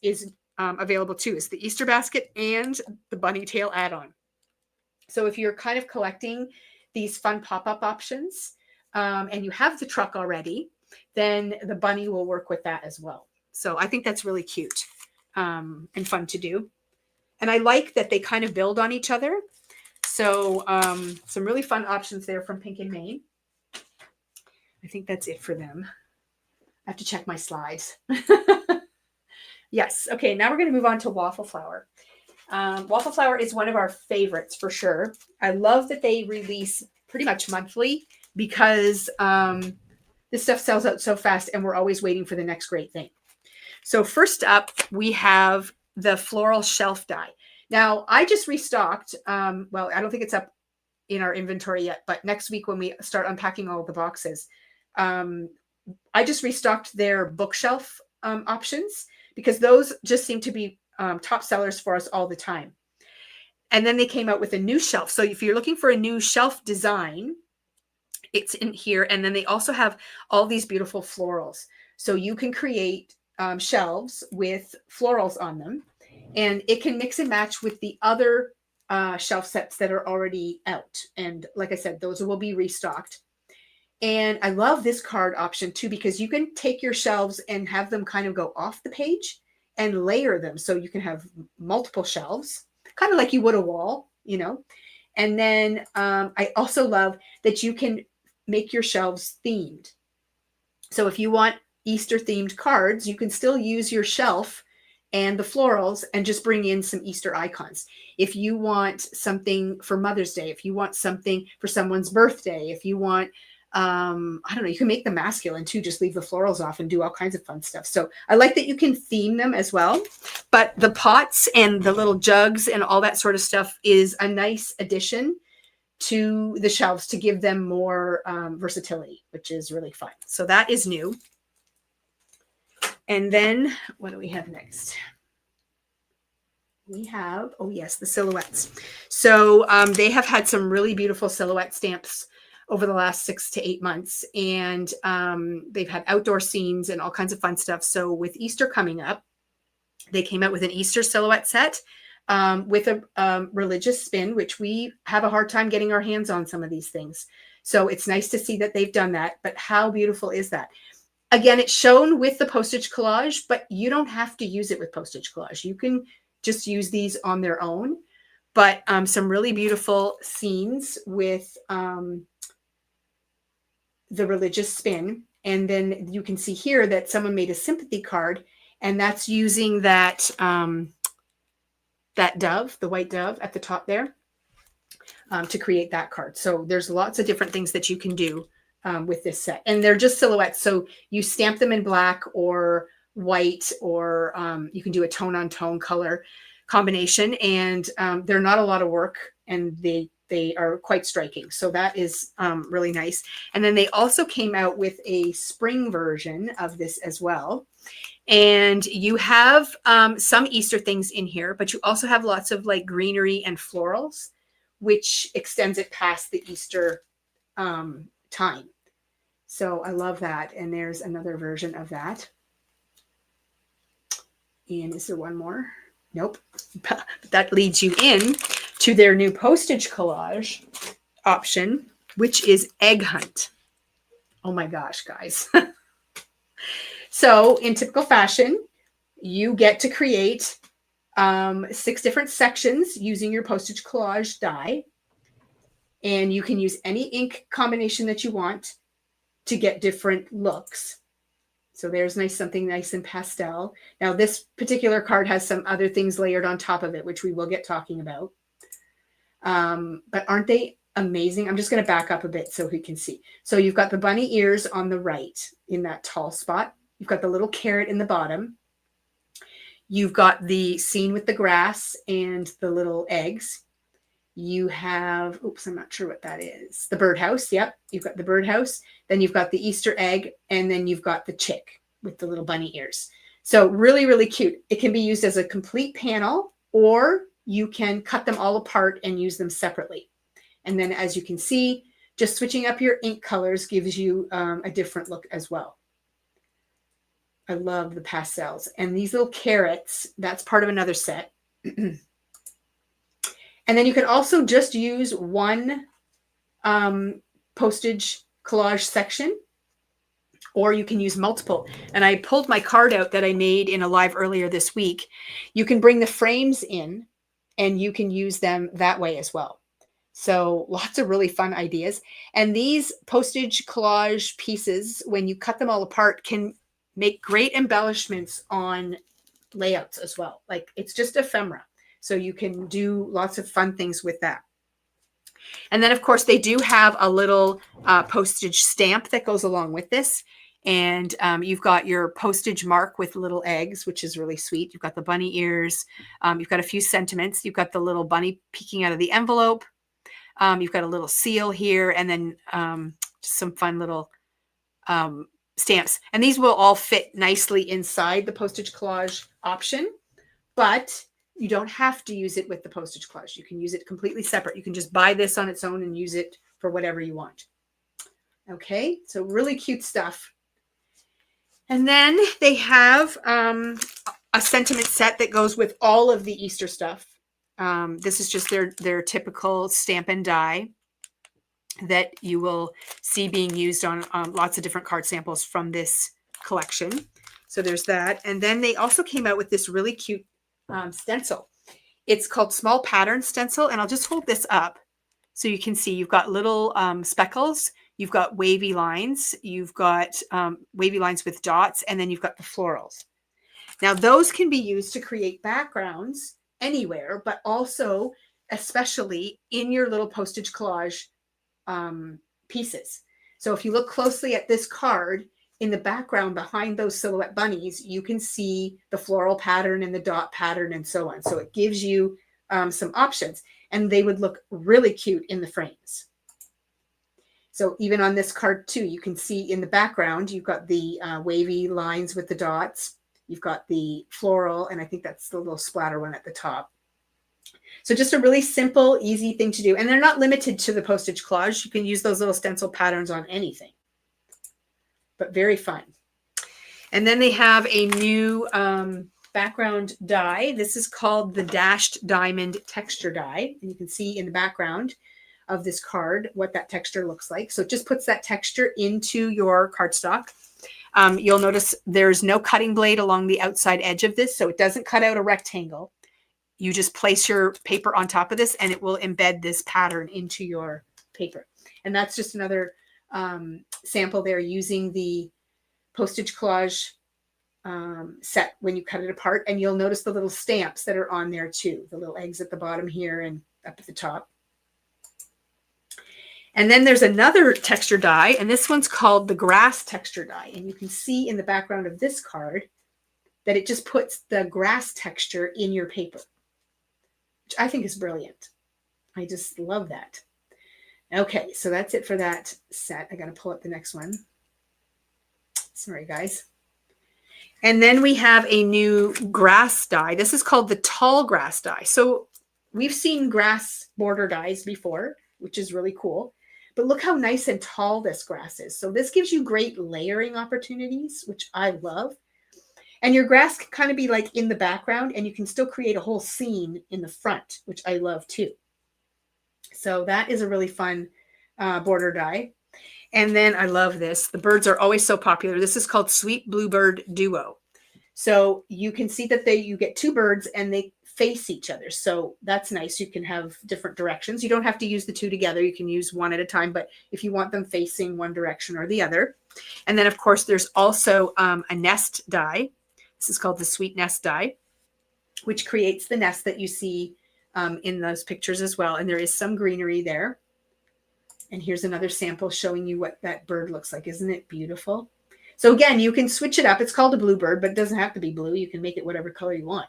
available too, is the Easter basket and the bunny tail add-on. So if you're kind of collecting these fun pop-up options and you have the truck already, then the bunny will work with that as well. So I think that's really cute and fun to do. And I like that they kind of build on each other. So some really fun options there from Pink and Maine. I think that's it for them. I have to check my slides. Yes. Okay. Now we're going to move on to Waffle Flower. Waffle Flower is one of our favorites for sure. I love that they release pretty much monthly because this stuff sells out so fast and we're always waiting for the next great thing. So first up, we have the floral shelf die. Now, I just restocked. Well, I don't think it's up in our inventory yet, but next week when we start unpacking all the boxes, I just restocked their bookshelf options because those just seem to be top sellers for us all the time. And then they came out with a new shelf. So if you're looking for a new shelf design, it's in here. And then they also have all these beautiful florals. So you can create shelves with florals on them. And it can mix and match with the other shelf sets that are already out. And like I said, those will be restocked. And I love this card option too, because you can take your shelves and have them kind of go off the page and layer them. So you can have multiple shelves, kind of like you would a wall, you know. And then I also love that you can make your shelves themed. So if you want Easter themed cards, you can still use your shelf and the florals and just bring in some Easter icons. If you want something for Mother's Day, if you want something for someone's birthday, if you want, I don't know, you can make them masculine too, just leave the florals off and do all kinds of fun stuff. So I like that you can theme them as well. But the pots and the little jugs and all that sort of stuff is a nice addition to the shelves to give them more versatility, which is really fun. So that is new. And then what do we have next? We have, oh yes, the silhouettes. So they have had some really beautiful silhouette stamps over the last 6 to 8 months. And they've had outdoor scenes and all kinds of fun stuff. So with Easter coming up, they came out with an Easter silhouette set with a religious spin, which we have a hard time getting our hands on some of these things. So it's nice to see that they've done that. But how beautiful is that? Again, it's shown with the postage collage, but you don't have to use it with postage collage. You can just use these on their own. But some really beautiful scenes with the religious spin. And then you can see here that someone made a sympathy card, and that's using that that dove, the white dove at the top there, to create that card. So there's lots of different things that you can do with this set. And they're just silhouettes. So you stamp them in black or white, or you can do a tone on tone color combination. And they're not a lot of work, and they are quite striking. So that is really nice. And then they also came out with a spring version of this as well. And you have some Easter things in here, but you also have lots of like greenery and florals, which extends it past the Easter time. So I love that. And there's another version of that. And is there one more? Nope. But that leads you in to their new postage collage option, which is Egg Hunt. Oh my gosh, guys. So in typical fashion, you get to create 6 different sections using your postage collage die. And you can use any ink combination that you want to get different looks. So there's something nice and pastel. Now this particular card has some other things layered on top of it, which we will get talking about. But aren't they amazing? I'm just going to back up a bit so we can see. So you've got the bunny ears on the right in that tall spot. You've got the little carrot in the bottom. You've got the scene with the grass and the little eggs. You have, oops, I'm not sure what that is. The birdhouse. Yep. You've got the birdhouse. Then you've got the Easter egg. And then you've got the chick with the little bunny ears. So really, really cute. It can be used as a complete panel, or you can cut them all apart and use them separately. And then as you can see, just switching up your ink colors gives you a different look as well. I love the pastels. And these little carrots, that's part of another set. And then you can also just use one postage collage section, or you can use multiple. And I pulled my card out that I made in a live earlier this week. You can bring the frames in and you can use them that way as well. So lots of really fun ideas. And these postage collage pieces, when you cut them all apart, can make great embellishments on layouts as well. Like it's just ephemera. So you can do lots of fun things with that. And then of course they do have a little postage stamp that goes along with this. And you've got your postage mark with little eggs, which is really sweet. You've got the bunny ears. You've got a few sentiments. You've got the little bunny peeking out of the envelope. You've got a little seal here, and then just some fun little stamps. And these will all fit nicely inside the postage collage option, but you don't have to use it with the postage collage. You can use it completely separate. You can just buy this on its own and use it for whatever you want. Okay, so really cute stuff. And then they have a sentiment set that goes with all of the Easter stuff. This is just their typical stamp and die that you will see being used on lots of different card samples from this collection. So there's that. And then they also came out with this really cute stencil. It's called Small Pattern Stencil. And I'll just hold this up so you can see you've got little speckles. You've got wavy lines. You've got wavy lines with dots. And then you've got the florals. Now those can be used to create backgrounds anywhere, but also especially in your little postage collage pieces. So if you look closely at this card, in the background behind those silhouette bunnies, you can see the floral pattern and the dot pattern and so on. So it gives you some options. and they would look really cute in the frames. So even on this card too, you can see in the background, you've got the wavy lines with the dots. You've got the floral, and I think that's the little splatter one at the top. So just a really simple, easy thing to do. And they're not limited to the postage collage. You can use those little stencil patterns on anything, but very fun. And then they have a new background die. This is called the Dashed Diamond Texture Die. And you can see in the background of this card what that texture looks like. So it just puts that texture into your cardstock. You'll notice there's no cutting blade along the outside edge of this, so it doesn't cut out a rectangle. You just place your paper on top of this and it will embed this pattern into your paper. And that's just another sample there using the postage collage set when you cut it apart. And you'll notice the little stamps that are on there too, the little eggs at the bottom here and up at the top. And then there's another texture die, and this one's called the Grass Texture Die. And you can see in the background of this card that it just puts the grass texture in your paper, which I think is brilliant. I just love that. Okay, so that's it for that set. I got to pull up the next one. Sorry, guys. And then we have a new grass die. This is called the Tall Grass Die. So we've seen grass border dies before, which is really cool. But look how nice and tall this grass is. So this gives you great layering opportunities, which I love. And your grass can kind of be like in the background, and you can still create a whole scene in the front, which I love too. So that is a really fun border die. And then I love this. The birds are always so popular. This is called Sweet Bluebird Duo. So you can see that you get two birds and they face each other. So that's nice. You can have different directions. You don't have to use the two together. You can use one at a time, but if you want them facing one direction or the other. And then of course, there's also a nest die. This is called the Sweet Nest Die, which creates the nest that you see in those pictures as well. And there is some greenery there. And here's another sample showing you what that bird looks like. Isn't it beautiful? So again, you can switch it up. It's called a bluebird, but it doesn't have to be blue. You can make it whatever color you want.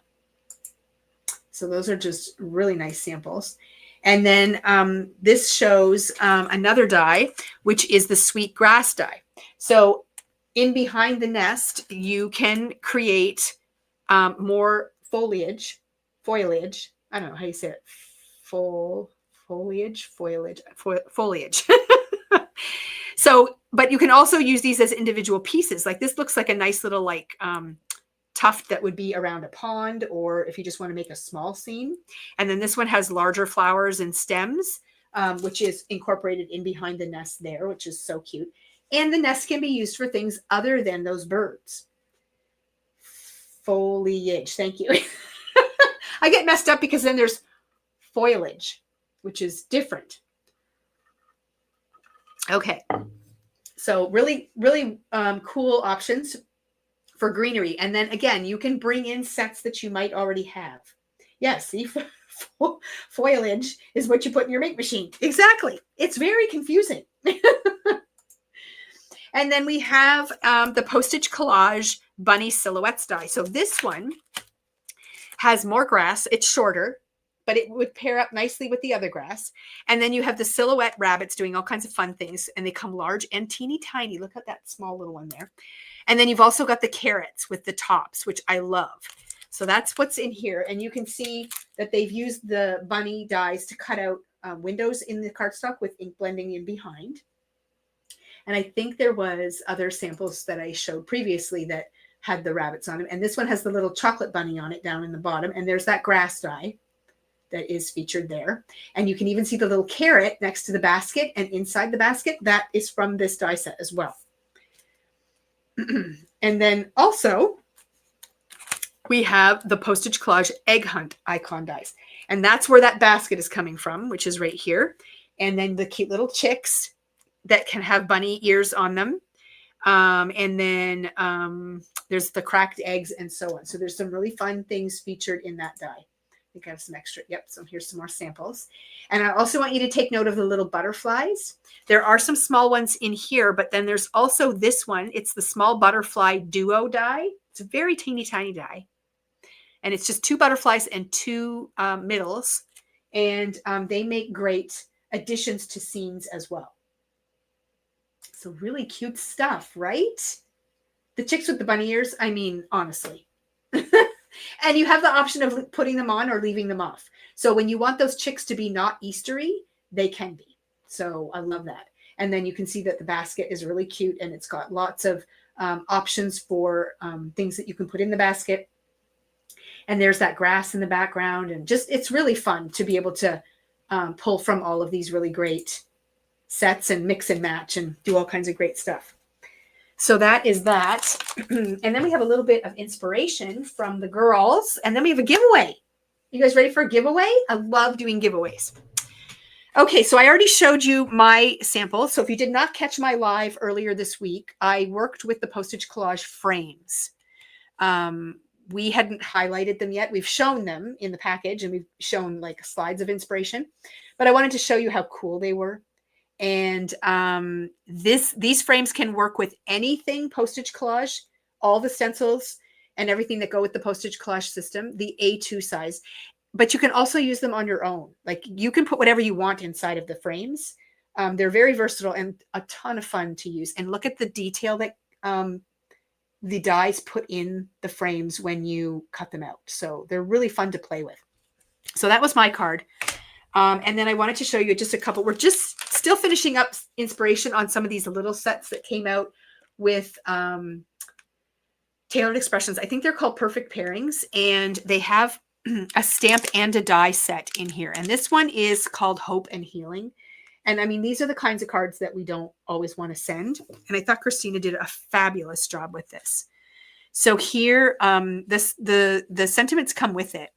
So those are just really nice samples. And then this shows another die, which is the Sweet Grass Die. So in behind the nest, you can create more foliage. I don't know how you say it. Foliage. So, but you can also use these as individual pieces. Like this looks like a nice little like tuft that would be around a pond, or if you just want to make a small scene. And then this one has larger flowers and stems, which is incorporated in behind the nest there, which is so cute. And the nest can be used for things other than those birds. Foliage. Thank you. I get messed up because then there's foliage, which is different. Okay. So really, really cool options for greenery. And then again, you can bring in sets that you might already have. Yes, see, foliage is what you put in your make machine. Exactly. It's very confusing. And then we have the Postage Collage Bunny Silhouettes die. So this one has more grass. It's shorter, but it would pair up nicely with the other grass. And then you have the silhouette rabbits doing all kinds of fun things, and they come large and teeny tiny. Look at that small little one there. And then you've also got the carrots with the tops, which I love. So that's what's in here. And you can see that they've used the bunny dies to cut out windows in the cardstock with ink blending in behind. And I think there was other samples that I showed previously that had the rabbits on them. And this one has the little chocolate bunny on it down in the bottom. And there's that grass die that is featured there. And you can even see the little carrot next to the basket, and inside the basket, that is from this die set as well. And then also we have the Postage Collage Egg Hunt icon dies. And that's where that basket is coming from, which is right here. And then the cute little chicks that can have bunny ears on them. And then there's the cracked eggs and so on. So there's some really fun things featured in that die. I think I have some extra. Yep. So here's some more samples. And I also want you to take note of the little butterflies. There are some small ones in here, but then there's also this one. It's the Small Butterfly Duo die. It's a very teeny tiny die. And it's just two butterflies and two middles And they make great additions to scenes as well. So really cute stuff, right? The chicks with the bunny ears, I mean, honestly. And you have the option of putting them on or leaving them off. So when you want those chicks to be not Eastery, they can be. So I love that. And then you can see that the basket is really cute, and it's got lots of options for things that you can put in the basket. And there's that grass in the background, and just, it's really fun to be able to pull from all of these really great sets and mix and match and do all kinds of great stuff. So that is that. And then we have a little bit of inspiration from the girls. And then we have a giveaway. You guys ready for a giveaway? I love doing giveaways. Okay, so I already showed you my sample. So if you did not catch my live earlier this week, I worked with the postage collage frames. We hadn't highlighted them yet. We've shown them in the package, and we've shown like slides of inspiration. But I wanted to show you how cool they were. And these frames can work with anything postage collage, all the stencils and everything that go with the postage collage system, the A2 size. But you can also use them on your own. Like, you can put whatever you want inside of the frames. They're very versatile and a ton of fun to use. And look at the detail that the dies put in the frames when you cut them out. So they're really fun to play with. So that was my card. And then I wanted to show you just a couple. We're just still finishing up inspiration on some of these little sets that came out with tailored expressions. I think they're called Perfect Pairings, and they have a stamp and a die set in here. And this one is called Hope and Healing. And I mean, these are the kinds of cards that we don't always want to send. And I thought Christina did a fabulous job with this. So here, the sentiments come with it.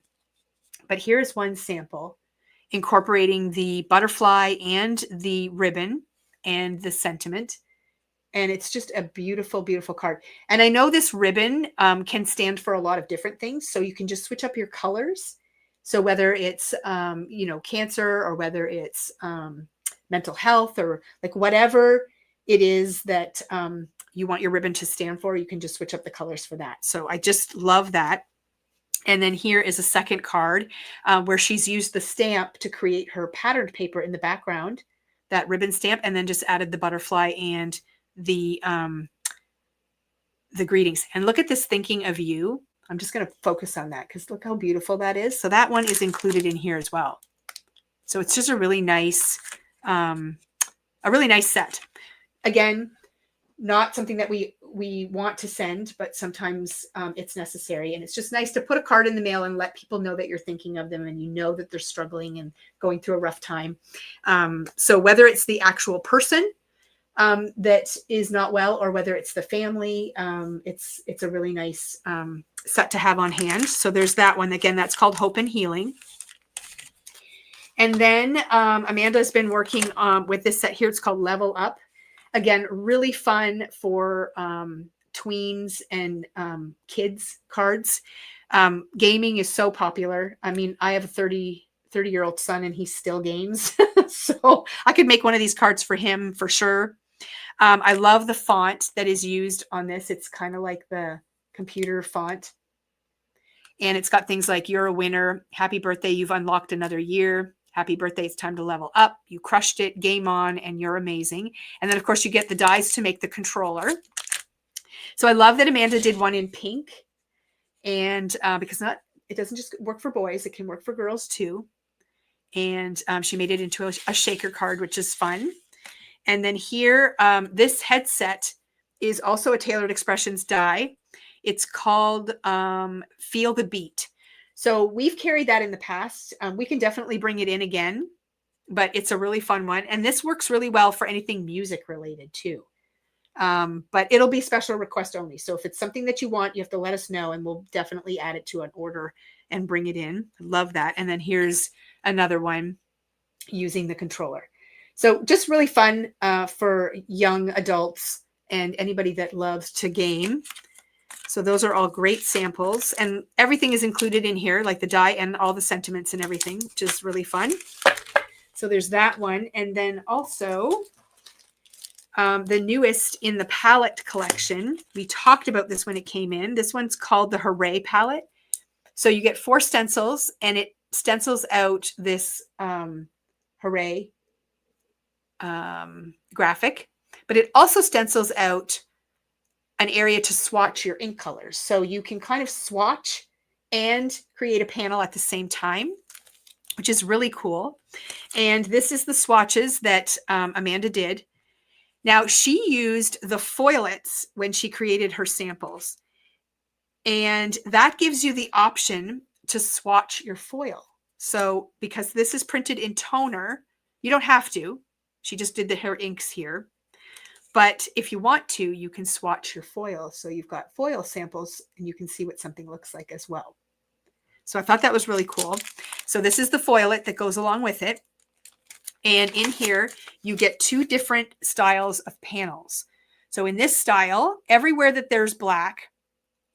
But here's one sample incorporating the butterfly and the ribbon and the sentiment. And it's just a beautiful, beautiful card. And I know this ribbon can stand for a lot of different things. So you can just switch up your colors. So whether it's, cancer, or whether it's mental health, or like whatever it is that you want your ribbon to stand for, you can just switch up the colors for that. So I just love that. And then here is a second card where she's used the stamp to create her patterned paper in the background, that ribbon stamp, and then just added the butterfly and the greetings. And look at this thinking of you. I'm just going to focus on that because look how beautiful that is. So that one is included in here as well. So it's just a really nice set. Again, not something that we want to send, but sometimes it's necessary. And it's just nice to put a card in the mail and let people know that you're thinking of them, and you know that they're struggling and going through a rough time. So whether it's the actual person that is not well, or whether it's the family, it's a really nice set to have on hand. So there's that one. Again, that's called Hope and Healing. And then Amanda has been working with this set here. It's called Level Up. Again, really fun for tweens and kids cards. Gaming is so popular. I mean, I have a 30-year-old son, and he still games. So I could make one of these cards for him for sure. I love the font that is used on this. It's kind of like the computer font. And it's got things like, you're a winner. Happy birthday. You've unlocked another year. Happy birthday. It's time to level up. You crushed it. Game on. And you're amazing. And then, of course, you get the dies to make the controller. So I love that Amanda did one in pink. And because it doesn't just work for boys. It can work for girls too. And she made it into a shaker card, which is fun. And then here, this headset is also a Tailored Expressions die. It's called Feel the Beat. So we've carried that in the past. We can definitely bring it in again, but it's a really fun one. And this works really well for anything music related too. But it'll be special request only. So if it's something that you want, you have to let us know, and we'll definitely add it to an order and bring it in. Love that. And then here's another one using the controller. So just really fun for young adults and anybody that loves to game. So those are all great samples, and everything is included in here, like the die and all the sentiments and everything, which is really fun. So there's that one. And then also the newest in the palette collection. We talked about this when it came in. This one's called the Hooray palette. So you get 4 stencils, and it stencils out this Hooray graphic, but it also stencils out an area to swatch your ink colors. So you can kind of swatch and create a panel at the same time, which is really cool. And this is the swatches that Amanda did. Now, she used the foilets when she created her samples. And that gives you the option to swatch your foil. So because this is printed in toner, you don't have to. She just did her inks here. But if you want to, you can swatch your foil. So you've got foil samples and you can see what something looks like as well. So I thought that was really cool. So this is the foilet that goes along with it. And in here, you get two different styles of panels. So in this style, everywhere that there's black,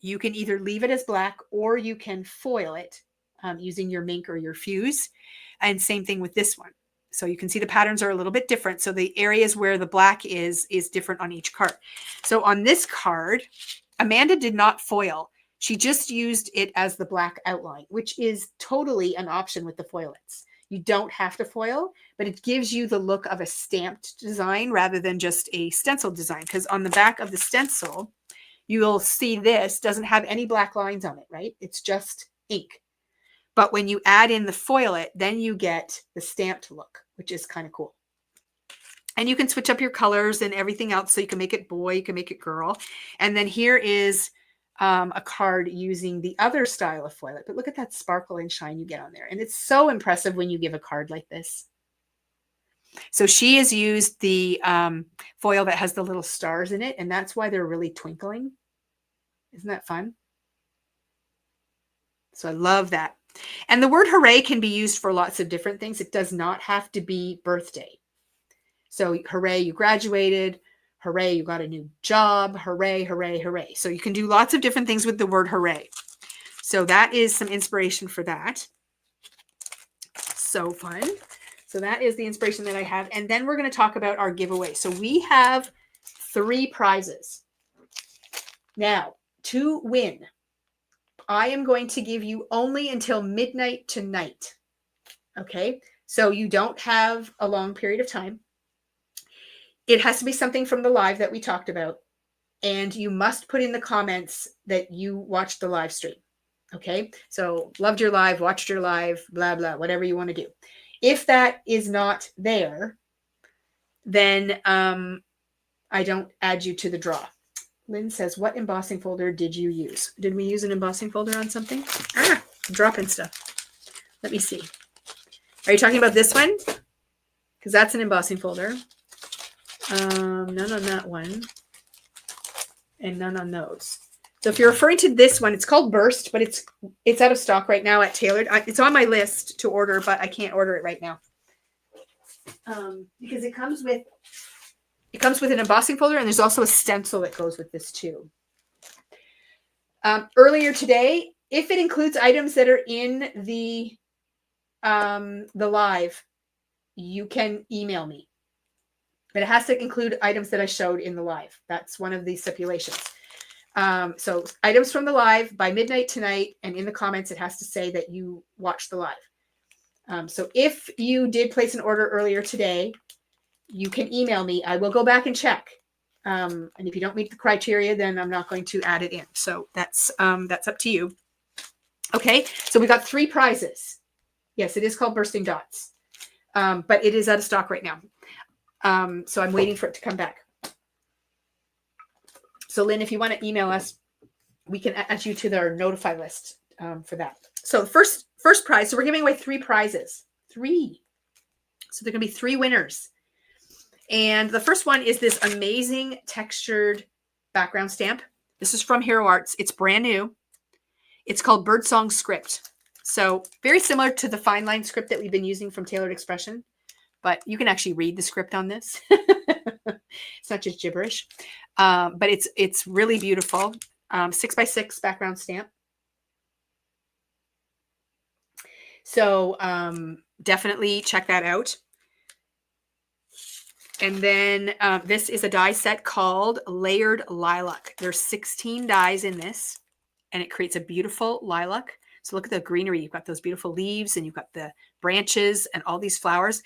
you can either leave it as black or you can foil it using your Mink or your Fuse. And same thing with this one. So you can see the patterns are a little bit different. So the areas where the black is different on each card. So on this card, Amanda did not foil. She just used it as the black outline, which is totally an option with the foilets. You don't have to foil, but it gives you the look of a stamped design rather than just a stencil design. Because on the back of the stencil, you'll see this doesn't have any black lines on it, right? It's just ink. But when you add in the foilet, then you get the stamped look, which is kind of cool. And you can switch up your colors and everything else. So you can make it boy, you can make it girl. And then here is a card using the other style of foilet. But look at that sparkle and shine you get on there. And it's so impressive when you give a card like this. So she has used the foil that has the little stars in it. And that's why they're really twinkling. Isn't that fun? So I love that. And the word hooray can be used for lots of different things. It does not have to be birthday. So hooray, you graduated. Hooray, you got a new job. Hooray, hooray, hooray. So you can do lots of different things with the word hooray. So that is some inspiration for that. So fun. So that is the inspiration that I have. And then we're going to talk about our giveaway. So we have 3 prizes. Now, to win, I am going to give you only until midnight tonight. Okay? So you don't have a long period of time. It has to be something from the live that we talked about. And you must put in the comments that you watched the live stream. Okay? So loved your live, watched your live, blah, blah, whatever you want to do. If that is not there, then I don't add you to the draw. Lynn says, what embossing folder did you use? Did we use an embossing folder on something? Ah, dropping stuff. Let me see. Are you talking about this one? Because that's an embossing folder. None on that one. And none on those. So if you're referring to this one, it's called Burst, but it's out of stock right now at Tailored. It's on my list to order, but I can't order it right now. Because it comes with an embossing folder, and there's also a stencil that goes with this too. Earlier today, if it includes items that are in the live, you can email me. But it has to include items that I showed in the live. That's one of the stipulations. So items from the live by midnight tonight, and in the comments, it has to say that you watched the live. So if you did place an order earlier today, you can email me. I will go back and check. And if you don't meet the criteria, then I'm not going to add it in. So that's up to you. Okay, so we got 3 prizes. Yes, it is called Bursting Dots. But it is out of stock right now. So I'm waiting for it to come back. So Lynn, if you want to email us, we can add you to their notify list for that. So first prize. So we're giving away 3 prizes. 3. So there are going to be 3 winners. And the first one is this amazing textured background stamp. This is from Hero Arts. It's brand new. It's called Birdsong Script. So very similar to the fine line script that we've been using from Tailored Expression, but you can actually read the script on this. It's not just gibberish, but it's really beautiful. 6x6 background stamp. So definitely check that out. And then this is a die set called Layered Lilac. There's 16 dies in this, and it creates a beautiful lilac. So look at the greenery. You've got those beautiful leaves and you've got the branches and all these flowers.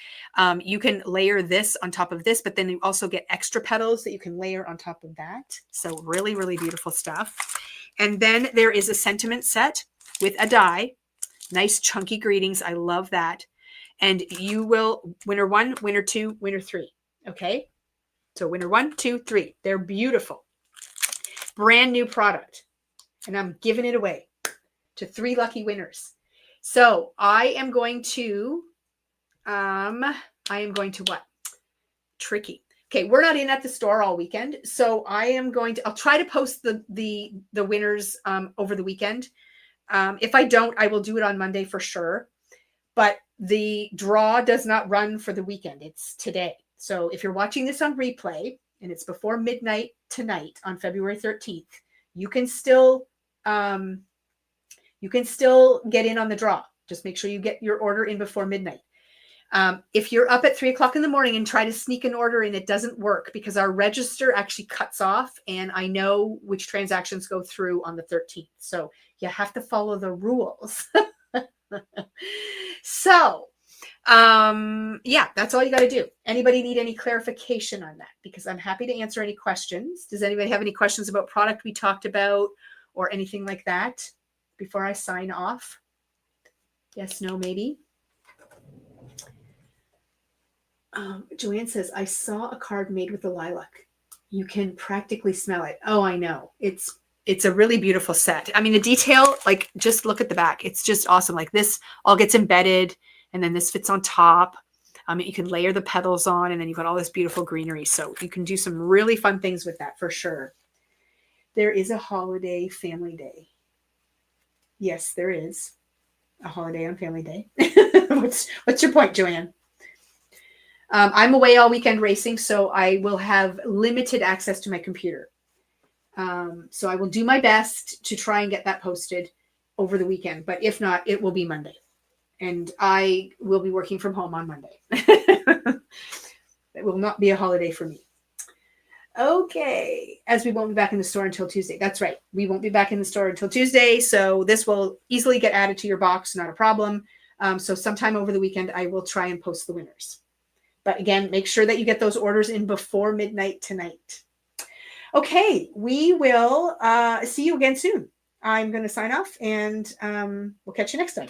You can layer this on top of this, but then you also get extra petals that you can layer on top of that. So really, really beautiful stuff. And then there is a sentiment set with a die. Nice chunky greetings. I love that. And you will winner 1, winner 2, winner 3. Okay. So winner 1, 2, 3. They're beautiful. Brand new product. And I'm giving it away to 3 lucky winners. So I am going to what? Tricky. Okay, we're not in at the store all weekend. So I'll try to post the winners over the weekend. If I don't, I will do it on Monday for sure. But the draw does not run for the weekend. It's today. So if you're watching this on replay and it's before midnight tonight on February 13th, you can still get in on the draw. Just make sure you get your order in before midnight. If you're up at 3 o'clock in the morning and try to sneak an order in, it doesn't work because our register actually cuts off and I know which transactions go through on the 13th. So you have to follow the rules. So, yeah, that's all you got to do. Anybody need any clarification on that? Because I'm happy to answer any questions. Does anybody have any questions about product we talked about or anything like that before I sign off? Yes, no, maybe. Joanne says, I saw a card made with the lilac. You can practically smell it. Oh, I know. It's a really beautiful set. I mean, the detail, like just look at the back. It's just awesome. Like this all gets embedded and then this fits on top. You can layer the petals on and then you've got all this beautiful greenery. So you can do some really fun things with that for sure. There is a holiday family day. Yes, there is a holiday on family day. What's your point, Joanne? I'm away all weekend racing, so I will have limited access to my computer. So I will do my best to try and get that posted over the weekend. But if not, it will be Monday. And I will be working from home on Monday. It will not be a holiday for me. Okay. As we won't be back in the store until Tuesday. That's right. We won't be back in the store until Tuesday. So this will easily get added to your box. Not a problem. So sometime over the weekend, I will try and post the winners. But again, make sure that you get those orders in before midnight tonight. Okay, we will see you again soon. I'm going to sign off and we'll catch you next time.